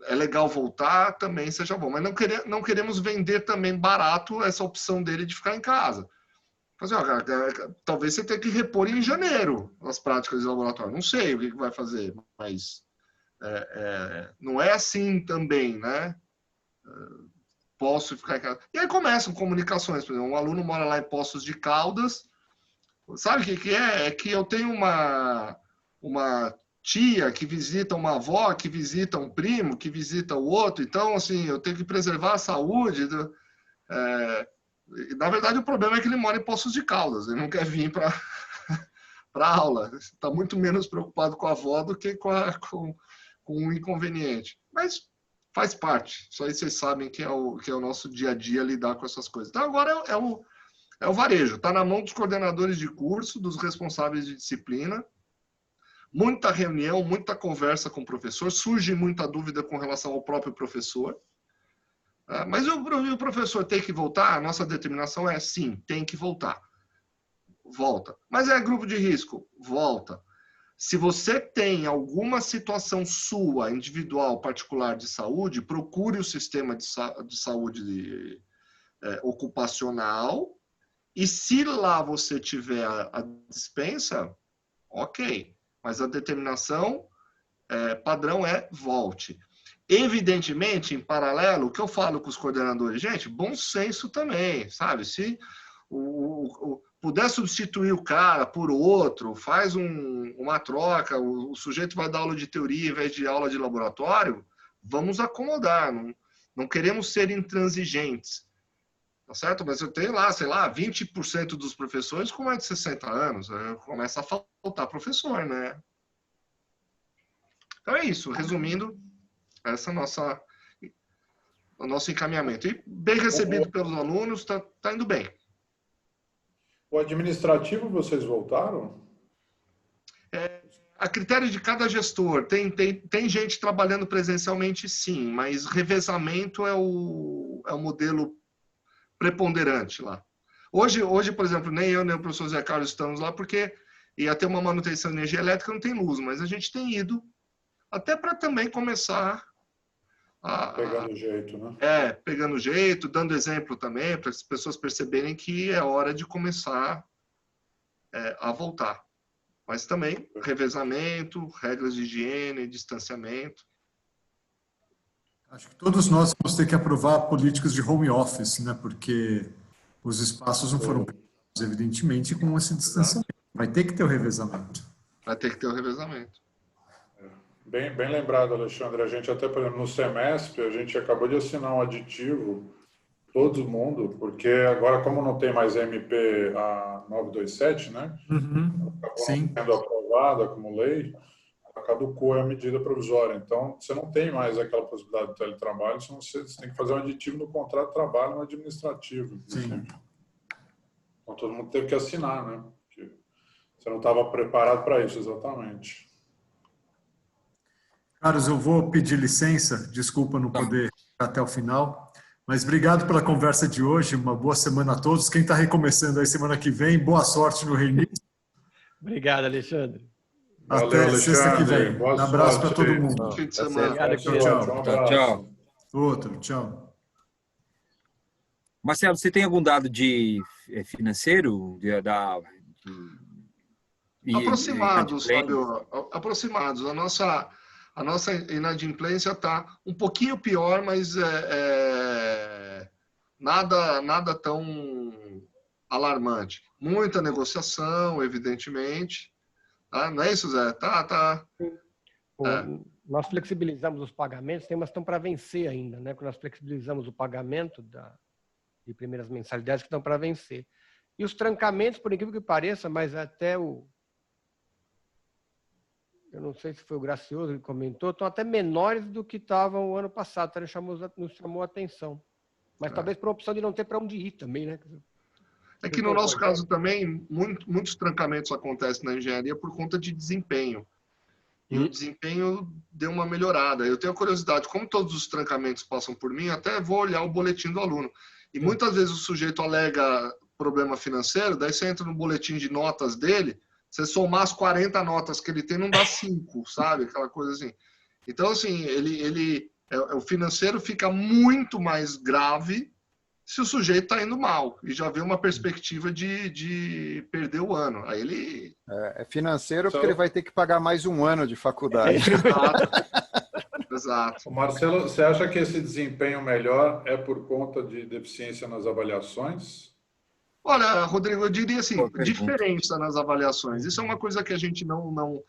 é legal voltar, também seja bom. Mas não queremos vender também barato essa opção dele de ficar em casa. Fazer, ó, talvez você tenha que repor em janeiro as práticas de laboratório. Não sei o que vai fazer, mas não é assim também, né? Posso ficar em casa. E aí começam comunicações. Por exemplo, um aluno mora lá em Poços de Caldas. Sabe o que é? É que eu tenho uma tia que visita uma avó, que visita um primo, que visita o outro. Então, assim, eu tenho que preservar a saúde. Na verdade, o problema é que ele mora em Poços de Caldas. Ele não quer vir para a aula. Está muito menos preocupado com a avó do que com o inconveniente. Mas faz parte. Isso aí vocês sabem que é o nosso dia a dia lidar com essas coisas. Então, agora é o varejo. Está na mão dos coordenadores de curso, dos responsáveis de disciplina. Muita reunião, muita conversa com o professor. Surge muita dúvida com relação ao próprio professor. Mas o professor tem que voltar? A nossa determinação é sim, tem que voltar. Volta. Mas é grupo de risco? Volta. Se você tem alguma situação sua, individual, particular de saúde, procure o sistema de saúde ocupacional e se lá você tiver a dispensa, ok. Mas a determinação padrão é volte. Evidentemente, em paralelo, o que eu falo com os coordenadores? Gente, bom senso também, sabe? Se puder substituir o cara por outro, faz uma troca, o sujeito vai dar aula de teoria em vez de aula de laboratório, vamos acomodar, não queremos ser intransigentes, tá certo? Mas eu tenho lá, sei lá, 20% dos professores com mais de 60 anos, começa a faltar professor, né? Então é isso, resumindo, essa é o nosso encaminhamento. E bem recebido pelos alunos, tá indo bem. O administrativo, vocês voltaram? A critério de cada gestor. Tem gente trabalhando presencialmente, sim, mas revezamento é o modelo preponderante lá. Hoje, por exemplo, nem eu nem o professor Zé Carlos estamos lá porque ia ter uma manutenção de energia elétrica, não tem luz, mas a gente tem ido até para também começar pegando jeito, né? Pegando jeito, dando exemplo também, para as pessoas perceberem que é hora de começar a voltar. Mas também revezamento, regras de higiene, distanciamento. Acho que todos nós vamos ter que aprovar políticas de home office, né? Porque os espaços não foram pensados, evidentemente, com esse distanciamento. Vai ter que ter o revezamento. Vai ter que ter o revezamento. Bem lembrado, Alexandre. A gente até, por exemplo, no semestre, a gente acabou de assinar um aditivo, todo mundo, porque agora, como não tem mais MP a 927, né? Acabou Sim. sendo aprovada como lei, caducou a medida provisória. Então, você não tem mais aquela possibilidade de teletrabalho, senão você tem que fazer um aditivo no contrato de trabalho no administrativo. Sim. Então, todo mundo teve que assinar, né? Porque você não estava preparado para isso, exatamente. Carlos, eu vou pedir licença, desculpa não poder ficar até o final, mas obrigado pela conversa de hoje, uma boa semana a todos. Quem está recomeçando aí semana que vem, boa sorte no reinício. Obrigado, Alexandre. Até sexta que vem. Boa Um abraço para sorte. todo mundo. Bom fim de semana. Obrigado, Tchau. Tchau. Outro, tchau. Marcelo, você tem algum dado de financeiro Aproximados, Fábio, aproximados. A nossa inadimplência está um pouquinho pior, mas nada tão alarmante. Muita negociação, evidentemente. Não é isso, Zé? Tá. Nós flexibilizamos os pagamentos, tem umas que estão para vencer ainda, né? Quando nós flexibilizamos o pagamento de primeiras mensalidades que estão para vencer. E os trancamentos, por incrível que pareça, mas até eu não sei se foi o Gracioso que comentou, estão até menores do que estavam o ano passado, então nos chamou a atenção. Mas talvez por opção de não ter para onde ir também, né? É que no nosso caso também, muitos trancamentos acontecem na engenharia por conta de desempenho. E o desempenho deu uma melhorada. Eu tenho curiosidade, como todos os trancamentos passam por mim, até vou olhar o boletim do aluno. E muitas vezes o sujeito alega problema financeiro, daí você entra no boletim de notas dele, você somar as 40 notas que ele tem, não dá 5, sabe? Aquela coisa assim. Então, assim, o financeiro fica muito mais grave se o sujeito está indo mal e já vê uma perspectiva de perder o ano. Aí ele... É financeiro porque ele vai ter que pagar mais um ano de faculdade. Exato. Exato. Marcelo, você acha que esse desempenho melhor é por conta de deficiência nas avaliações? Olha, Rodrigo, eu diria assim, diferença nas avaliações. Isso é uma coisa que a gente não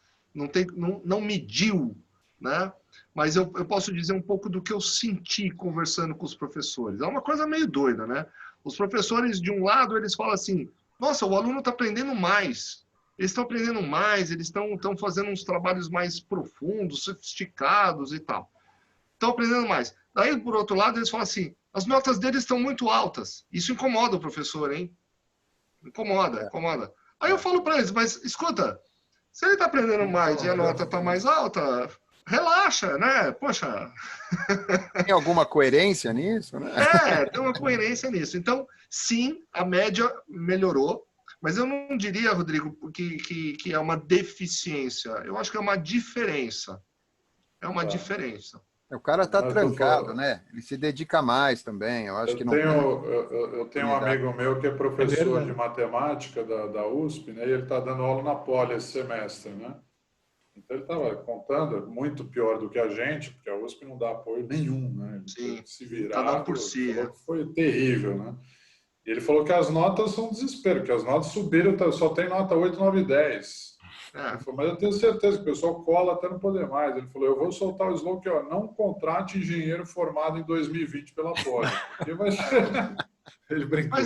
mediu, né? Mas eu posso dizer um pouco do que eu senti conversando com os professores. É uma coisa meio doida, né? Os professores, de um lado, eles falam assim, nossa, o aluno está aprendendo mais. Eles estão aprendendo mais, eles estão fazendo uns trabalhos mais profundos, sofisticados e tal. Estão aprendendo mais. Daí, por outro lado, eles falam assim, as notas deles estão muito altas. Isso incomoda o professor, hein? Incomoda. Aí eu falo para eles, mas escuta, se ele está aprendendo mais e a nota está mais alta, relaxa, né? Poxa. Tem alguma coerência nisso, né? Tem uma coerência nisso. Então, sim, a média melhorou, mas eu não diria, Rodrigo, que é uma deficiência. Eu acho que é uma diferença. É uma diferença. O cara está trancado, né? Ele se dedica mais também. Eu acho que não. Eu tenho um amigo meu que é professor de matemática da USP, né? E ele está dando aula na Poli esse semestre, né? Então ele estava contando, muito pior do que a gente, porque a USP não dá apoio nenhum, né? Sim, se virar. tá dando por si. Foi terrível, né? E ele falou que as notas são um desespero, que as notas subiram, só tem nota 8, 9 e 10. Ele falou, mas eu tenho certeza que o pessoal cola até não poder mais. Ele falou, eu vou soltar o slogan aqui, ó, não contrate engenheiro formado em 2020 pela Poli. Ele brincou.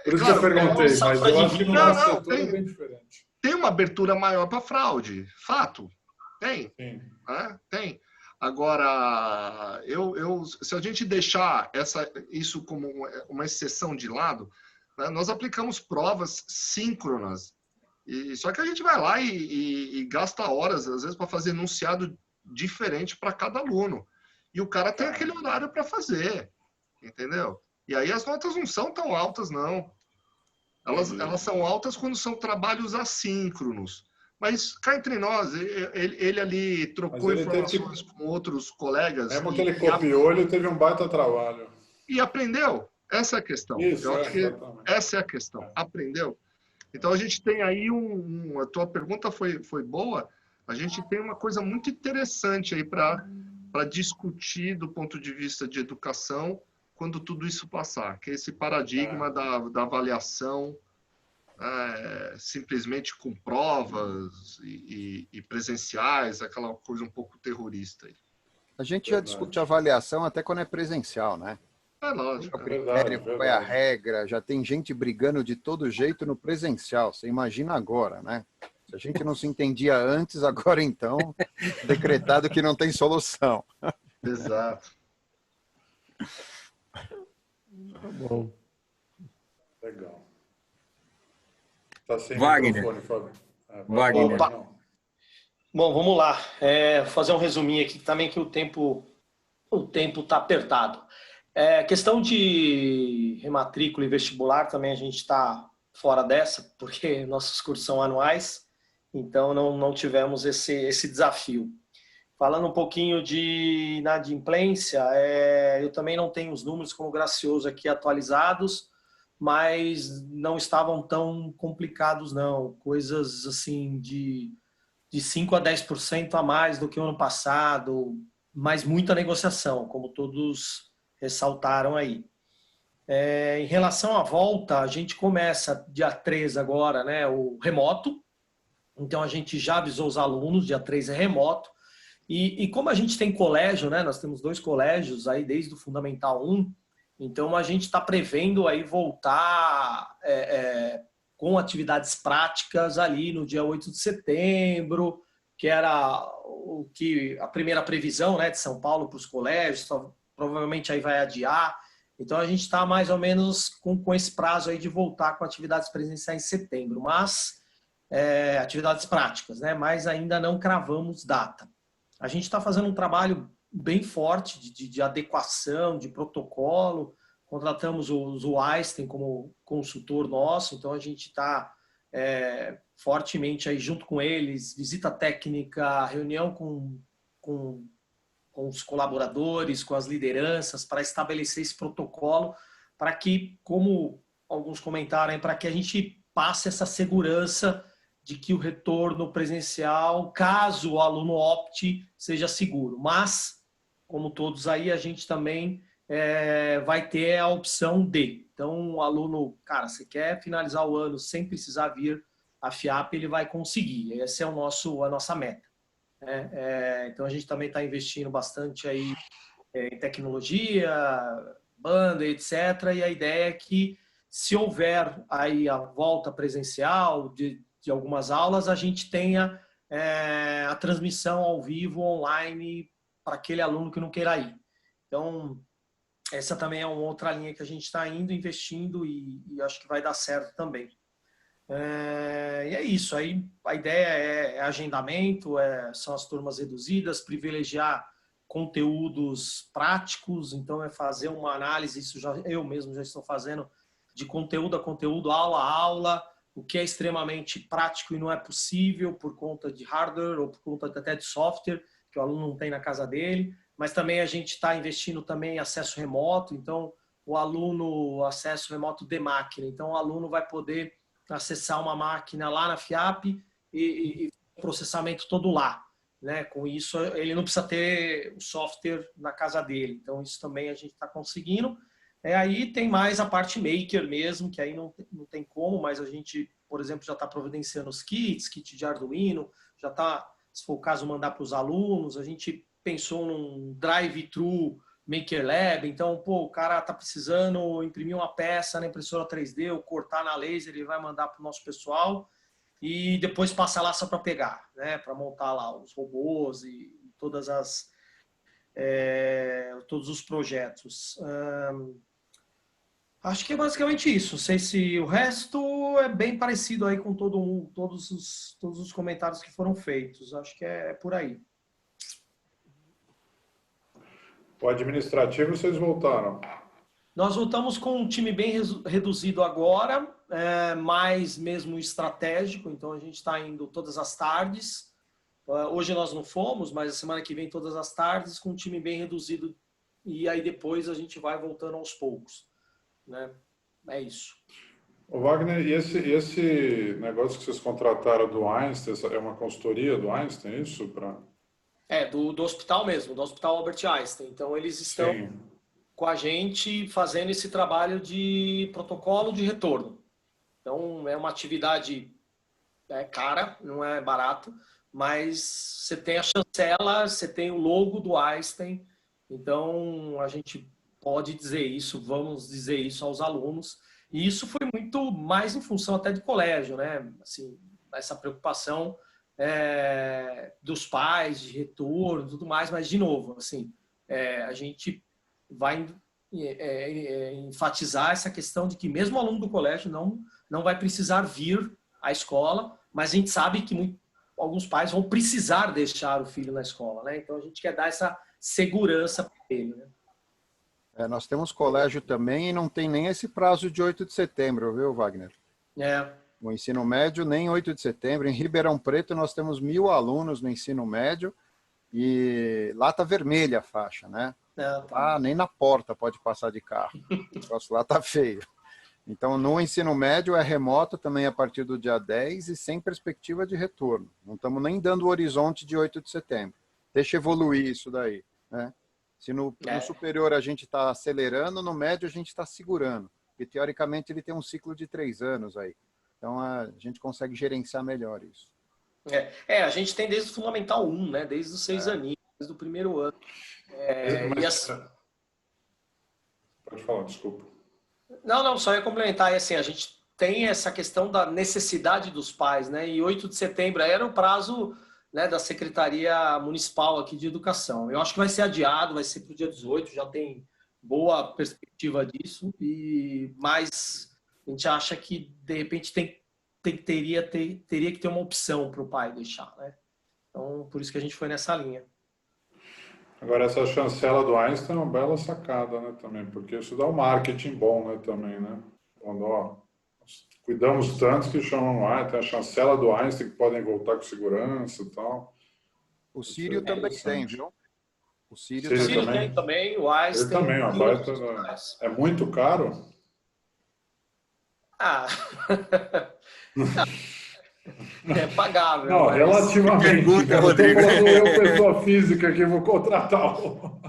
Por isso que eu perguntei, mas eu acho que no nosso setor é bem diferente. Tem uma abertura maior para fraude, fato. Tem. Sim. Tem. Agora, se a gente deixar isso como uma exceção de lado, né, nós aplicamos provas síncronas. Só que a gente vai lá e gasta horas, às vezes, para fazer enunciado diferente para cada aluno. E o cara tem aquele horário para fazer, entendeu? E aí as notas não são tão altas, não. Elas são altas quando são trabalhos assíncronos. Mas cá entre nós, ele ali trocou informações com outros colegas. Mesmo que ele copiou, ele teve um baita trabalho. E aprendeu. Essa é a questão. Eu acho que essa é a questão. Aprendeu. Então a gente tem aí a tua pergunta foi boa. A gente tem uma coisa muito interessante aí para discutir do ponto de vista de educação quando tudo isso passar, que é esse paradigma da avaliação simplesmente com provas e presenciais, aquela coisa um pouco terrorista. Aí. A gente já discute avaliação até quando é presencial, né? É lógico. O critério, qual é a regra, já tem gente brigando de todo jeito no presencial, você imagina agora, né? Se a gente não se entendia antes, agora então, decretado que não tem solução. Exato. Tá bom. Legal. Tá sem Wagner. microfone, Fábio. Wagner. Opa. Bom, vamos lá. Fazer um resuminho aqui também que o tempo está apertado. Questão de rematrícula e vestibular também a gente está fora dessa, porque nossos cursos são anuais, então não tivemos esse desafio. Falando um pouquinho de inadimplência, eu também não tenho os números como Gracioso aqui atualizados, mas não estavam tão complicados não. Coisas assim de 5 a 10% a mais do que o ano passado, mas muita negociação, como todos ressaltaram aí. Em relação à volta, a gente começa dia 3 agora, né, o remoto. Então a gente já avisou os alunos, dia 3 é remoto. E como a gente tem colégio, né, nós temos 2 colégios aí desde o Fundamental 1, então a gente está prevendo aí voltar com atividades práticas ali no dia 8 de setembro, que era a primeira previsão, né, de São Paulo para os colégios, provavelmente aí vai adiar. Então a gente está mais ou menos com esse prazo aí de voltar com atividades presenciais em setembro, mas atividades práticas, né, mas ainda não cravamos data. A gente está fazendo um trabalho bem forte de adequação, de protocolo. Contratamos o Einstein como consultor nosso, então a gente está fortemente aí junto com eles, visita técnica, reunião com os colaboradores, com as lideranças, para estabelecer esse protocolo, para que, como alguns comentaram, para que a gente passe essa segurança de que o retorno presencial, caso o aluno opte, seja seguro. Mas, como todos aí, a gente também vai ter a opção de. Então, o aluno, cara, você quer finalizar o ano sem precisar vir à FIAP, ele vai conseguir. Essa é a nossa meta. Então, a gente também está investindo bastante aí em tecnologia, banda, etc. E a ideia é que, se houver aí a volta presencial de algumas aulas, a gente tenha a transmissão ao vivo, online, para aquele aluno que não queira ir. Então, essa também é uma outra linha que a gente está indo, investindo e acho que vai dar certo também. E é isso. Aí a ideia é agendamento, são as turmas reduzidas, privilegiar conteúdos práticos, então é fazer uma análise, isso eu mesmo já estou fazendo, de conteúdo a conteúdo, aula a aula, o que é extremamente prático e não é possível por conta de hardware ou por conta até de software, que o aluno não tem na casa dele. Mas também a gente está investindo também em acesso remoto, então o aluno, acesso remoto de máquina. Então o aluno vai poder acessar uma máquina lá na FIAP e processamento todo lá. Né? Com isso, ele não precisa ter o software na casa dele. Então isso também a gente está conseguindo. Aí tem mais a parte maker mesmo, que aí não tem como, mas a gente, por exemplo, já está providenciando os kits, kit de Arduino, já está, se for o caso, mandar para os alunos. A gente pensou num drive-thru Maker Lab, então, o cara tá precisando imprimir uma peça na impressora 3D ou cortar na laser, ele vai mandar para o nosso pessoal e depois passa lá só para pegar, né, para montar lá os robôs e todos os projetos. Acho que é basicamente isso. Não sei se o resto é bem parecido aí com todos os comentários que foram feitos. Acho que é por aí. O administrativo, vocês voltaram? Nós voltamos com um time bem reduzido agora, mais mesmo estratégico, então a gente está indo todas as tardes. Hoje nós não fomos, mas a semana que vem todas as tardes, com um time bem reduzido, e aí depois a gente vai voltando aos poucos. Né? É isso. O Wagner, e esse negócio que vocês contrataram do Einstein, é uma consultoria do Einstein, isso? Do hospital mesmo, do Hospital Albert Einstein. Então, eles estão com a gente fazendo esse trabalho de protocolo de retorno. Então, é uma atividade cara, não é barato, mas você tem a chancela, você tem o logo do Einstein. Então, a gente pode dizer isso, vamos dizer isso aos alunos. E isso foi muito mais em função até de colégio, né? Assim, essa preocupação dos pais, de retorno e tudo mais, mas, de novo, assim, a gente vai enfatizar essa questão de que mesmo o aluno do colégio não vai precisar vir à escola, mas a gente sabe que alguns pais vão precisar deixar o filho na escola, né? Então, a gente quer dar essa segurança para ele, né? Nós temos colégio também e não tem nem esse prazo de 8 de setembro, viu, Wagner? O ensino médio, nem 8 de setembro. Em Ribeirão Preto, nós temos 1.000 alunos no ensino médio e lá está vermelha a faixa, né? Nem na porta pode passar de carro. O negócio lá está feio. Então, no ensino médio é remoto também a partir do dia 10 e sem perspectiva de retorno. Não estamos nem dando o horizonte de 8 de setembro. Deixa evoluir isso daí, né? Se no superior a gente está acelerando, no médio a gente está segurando. E, teoricamente, ele tem um ciclo de 3 anos aí. Então, a gente consegue gerenciar melhor isso. A gente tem desde o Fundamental 1, né? Desde os 6 aninhos, desde o primeiro ano. Pode falar, desculpa. Não, só ia complementar. E assim, a gente tem essa questão da necessidade dos pais, né? E 8 de setembro era o prazo, né, da Secretaria Municipal aqui de Educação. Eu acho que vai ser adiado, vai ser para o dia 18, já tem boa perspectiva disso, mas a gente acha que, de repente, teria que ter uma opção para o pai deixar, né? Então, por isso que a gente foi nessa linha. Agora, essa chancela do Einstein é uma bela sacada, né, também, porque isso dá um marketing bom, né, também, né? Quando, cuidamos tanto que chamam, tem a chancela do Einstein que podem voltar com segurança e tal. O Sírio também tem, viu? O Sírio O Sírio Sírio também. tem também, o Ais Ele tem. também, ó, baita, é muito caro? Ah, é pagável, Não, mas... relativamente. Pergunta, Cara, eu estou Rodrigo. falando eu, pessoa física, que vou contratar o...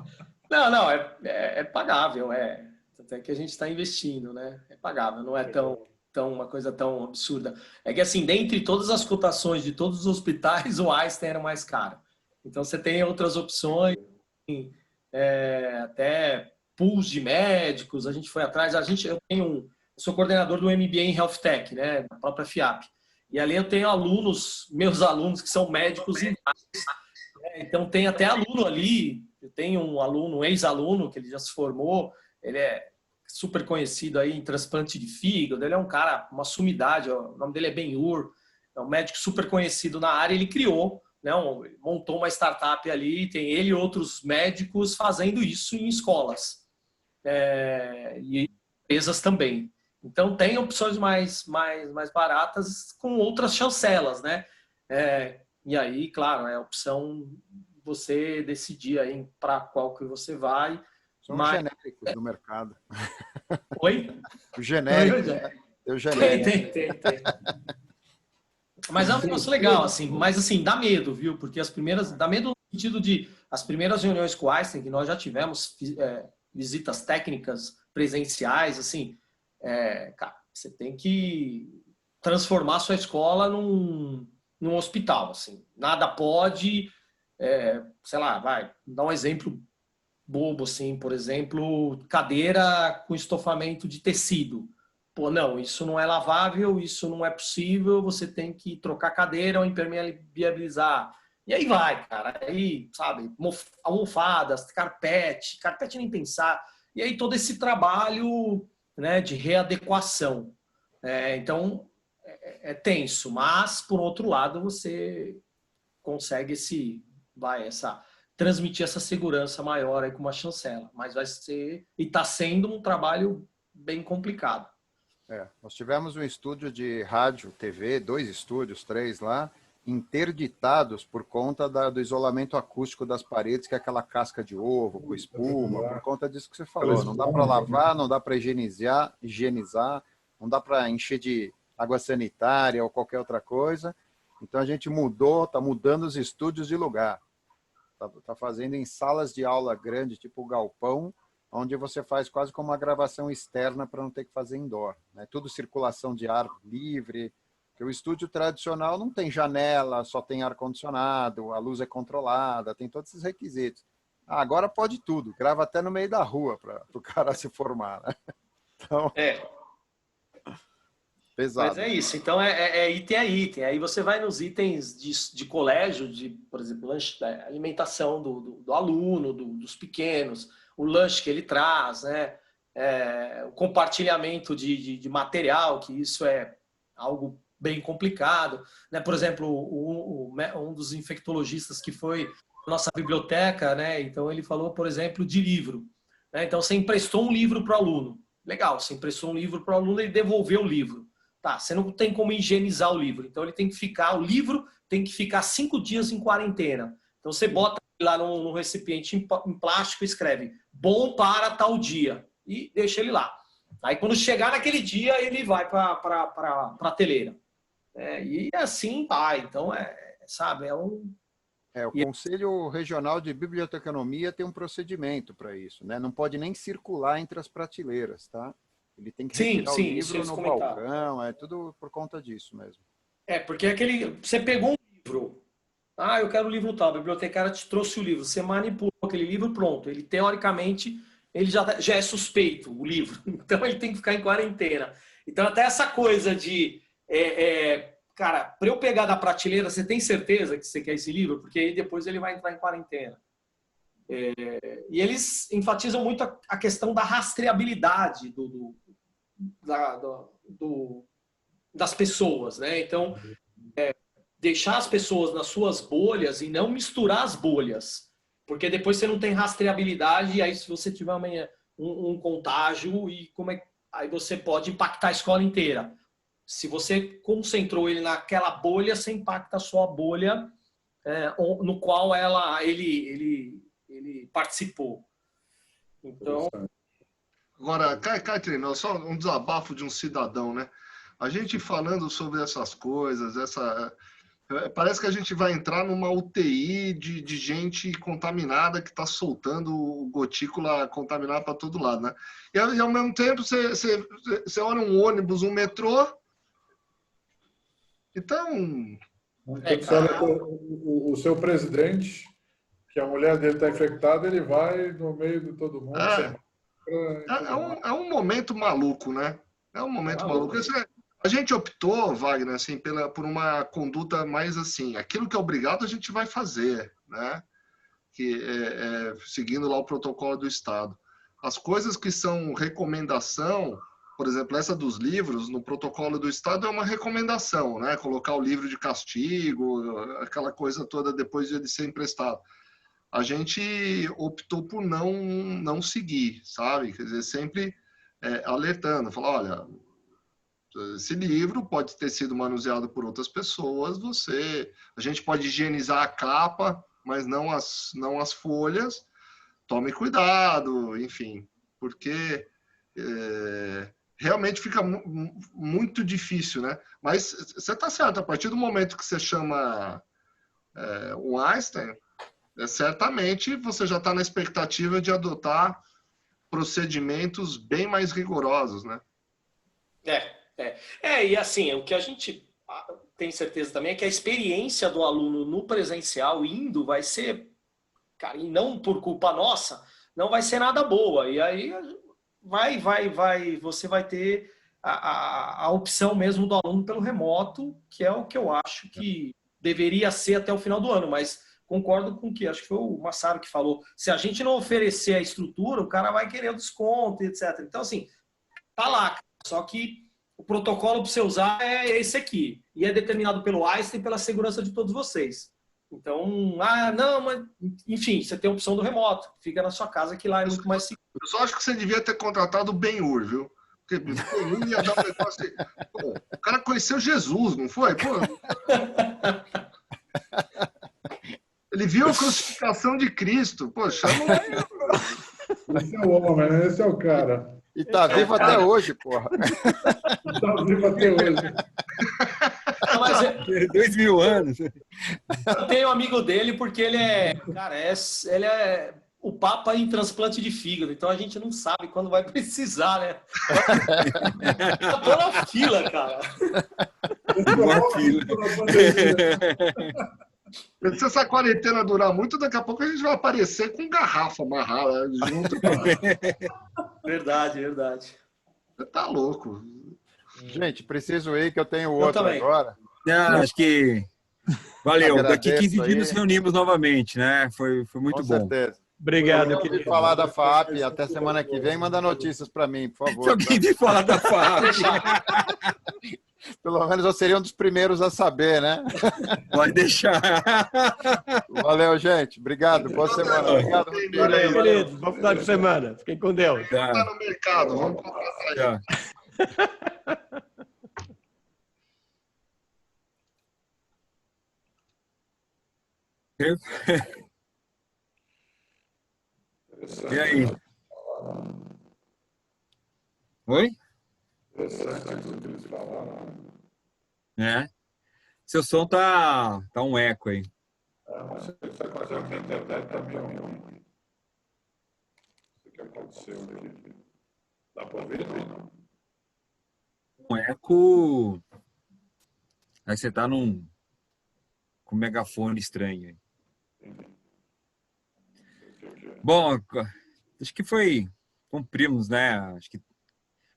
Não, é pagável, é. Até que a gente está investindo, né? É pagável, não é tão uma coisa tão absurda. É que assim, dentre todas as cotações de todos os hospitais, o Einstein era o mais caro. Então você tem outras opções, até pools de médicos, a gente foi atrás, eu sou coordenador do MBA em Health Tech, né? Da própria FIAP. E ali eu tenho meus alunos que são médicos em então tem até aluno ali, eu tenho um aluno, um ex-aluno, que ele já se formou, ele é super conhecido aí em transplante de fígado, ele é um cara, uma sumidade, o nome dele é Ben-Hur, é um médico super conhecido na área, ele criou, né, montou uma startup ali, tem ele e outros médicos fazendo isso em escolas e empresas também. Então tem opções mais baratas com outras chancelas, né? E aí, claro, é a opção você decidir aí para qual que você vai. São genéricos do mercado. Oi? O genérico. Tem o genérico. Tem. Mas é um negócio legal, assim. Mas, assim, dá medo, viu? Porque dá medo no sentido de as primeiras reuniões com o Einstein, que nós já tivemos visitas técnicas presenciais, assim, cara, você tem que transformar a sua escola num hospital, assim. Nada pode, sei lá, vai, dar um exemplo bobo, assim, por exemplo, cadeira com estofamento de tecido. Pô, não, isso não é lavável, isso não é possível, você tem que trocar cadeira ou impermeabilizar. E aí vai, cara, aí, sabe, almofadas, carpete nem pensar. E aí todo esse trabalho, né, de readequação. Então, é tenso, mas, por outro lado, você consegue transmitir essa segurança maior aí com uma chancela. Mas vai ser, e está sendo um trabalho bem complicado. Nós tivemos um estúdio de rádio, TV, 2 estúdios, 3 lá, interditados por conta do isolamento acústico das paredes, que é aquela casca de ovo, com espuma, por conta disso que você falou. Não dá para lavar, não dá para higienizar, não dá para encher de água sanitária ou qualquer outra coisa. Então a gente está mudando os estúdios de lugar. Está fazendo em salas de aula grande, tipo galpão, onde você faz quase como uma gravação externa para não ter que fazer indoor. Né? Tudo circulação de ar livre, porque o estúdio tradicional não tem janela, só tem ar-condicionado, a luz é controlada, tem todos esses requisitos. Agora pode tudo, grava até no meio da rua para o cara se formar. Né? Então, pesado. Mas é isso, então é item a item. Aí você vai nos itens de colégio, por exemplo, alimentação do aluno, dos pequenos, o lanche que ele traz, né? O compartilhamento de material, que isso é algo bem complicado. Né? Por exemplo, um dos infectologistas que foi na nossa biblioteca, né? Então ele falou, por exemplo, de livro. Né? Então você emprestou um livro para o aluno. Legal, você emprestou um livro para o aluno e devolveu o livro. Tá, você não tem como higienizar o livro. Então o livro tem que ficar 5 dias em quarentena. Então você bota lá num recipiente em plástico e escreve bom para tal dia e deixa ele lá. Aí quando chegar naquele dia ele vai para a prateleira. E assim vai. Então sabe, o Conselho Regional de Biblioteconomia tem um procedimento para isso, né? Não pode nem circular entre as prateleiras, tá? Ele tem que retirar o livro no balcão, é tudo por conta disso mesmo. Porque você pegou um livro, eu quero o livro tal, a bibliotecária te trouxe o livro, você manipulou aquele livro, pronto. Ele, teoricamente, ele já é suspeito, o livro. Então, ele tem que ficar em quarentena. Então, até essa coisa de... cara, para eu pegar da prateleira, você tem certeza que você quer esse livro? Porque aí depois ele vai entrar em quarentena. E eles enfatizam muito a questão da rastreabilidade das pessoas, né? Então, deixar as pessoas nas suas bolhas e não misturar as bolhas, porque depois você não tem rastreabilidade e aí se você tiver um contágio aí você pode impactar a escola inteira. Se você concentrou ele naquela bolha, você impacta a sua bolha no qual ele ele participou. Então, agora, Caetano, só um desabafo de um cidadão, né? A gente falando sobre essas coisas, parece que a gente vai entrar numa UTI de gente contaminada que está soltando gotícula contaminada para todo lado, né? E ao mesmo tempo você olha um ônibus, um metrô. Então. Você olha o seu presidente, que a mulher dele está infectada, ele vai no meio de todo mundo. É um momento maluco, né? É um momento maluco. A gente optou, Wagner, assim, por uma conduta mais assim, aquilo que é obrigado a gente vai fazer, né? Que seguindo lá o protocolo do Estado. As coisas que são recomendação, por exemplo, essa dos livros, no protocolo do Estado é uma recomendação, né? Colocar o livro de castigo, aquela coisa toda depois de ele ser emprestado. A gente optou por não seguir, sabe? Quer dizer, sempre alertando, falar, olha, esse livro pode ter sido manuseado por outras pessoas, a gente pode higienizar a capa, mas não as folhas, tome cuidado, enfim, porque realmente fica muito difícil, né? Mas você está certo, a partir do momento que você chama o Einstein, certamente você já está na expectativa de adotar procedimentos bem mais rigorosos, né? E assim, o que a gente tem certeza também é que a experiência do aluno no presencial indo vai ser, cara, e não por culpa nossa, não vai ser nada boa. E aí você vai ter a opção mesmo do aluno pelo remoto, que é o que eu acho que deveria ser até o final do ano, mas concordo com o que acho que foi o Massaro que falou. Se a gente não oferecer a estrutura, o cara vai querer o desconto, etc. Então, assim, tá lá. Só que o protocolo para você usar é esse aqui. E é determinado pelo Einstein e pela segurança de todos vocês. Então, não, mas... Enfim, você tem a opção do remoto. Fica na sua casa, que lá é muito mais seguro. Eu só acho que você devia ter contratado o Ben-Hur, viu? Porque o Ben-Hur ia dar um negócio assim... Pô, o cara conheceu Jesus, não foi? Pô... Ele viu a crucificação de Cristo. Pô, chama o... Esse é o homem, né? Esse é o cara. E tá vivo até hoje, porra. Tá vivo até hoje. Mas 2000 anos. eu tenho um amigo dele porque ele ele é o Papa em transplante de fígado. Então a gente não sabe quando vai precisar, né? Eu tô na fila, cara. Se essa quarentena durar muito, daqui a pouco a gente vai aparecer com garrafa amarrada junto. Verdade. Você tá louco. Gente, preciso ir que eu tenho outro também. agora. Acho que valeu. Daqui Agradeço 15 dias nos reunimos novamente, né? Foi muito Com bom. certeza. Obrigado, Eu queria falar da FAP. Até semana que vem, manda notícias para mim, por favor. Se alguém vir falar da FAP, Pelo menos eu seria um dos primeiros a saber, né? pode deixar. Valeu, gente. Obrigado. Boa semana. Obrigado. Valeu, queridos. Bom final de semana. Fiquem com Deus. Tá no mercado, vamos contratar aí. E aí? Oi? Seu som tá um eco aí. Essa coisa que a internet tá meio ruim. O que aconteceu aqui? Dá para ver, não? Um eco. Aí você tá com um megafone estranho aí. Bom, acho que cumprimos, né? Acho que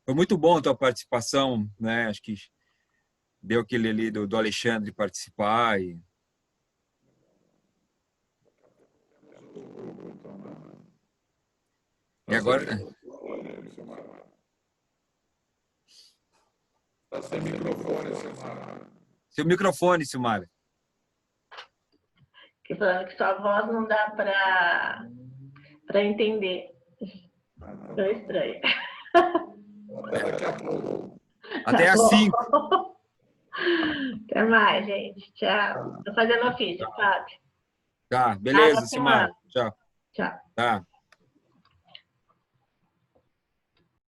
foi muito bom a tua participação, né? Acho que deu aquele ali do Alexandre participar e agora Está sem microfone, Silmara. seu microfone, Silmara. Que falando que sua voz não dá para entender. Tô estranho. Até daqui a pouco. Até às 5. Até mais, gente. Tchau. Tô fazendo ofício, Fábio. Tá, beleza, Até Silmara. semana. Tchau. Tchau. Tá.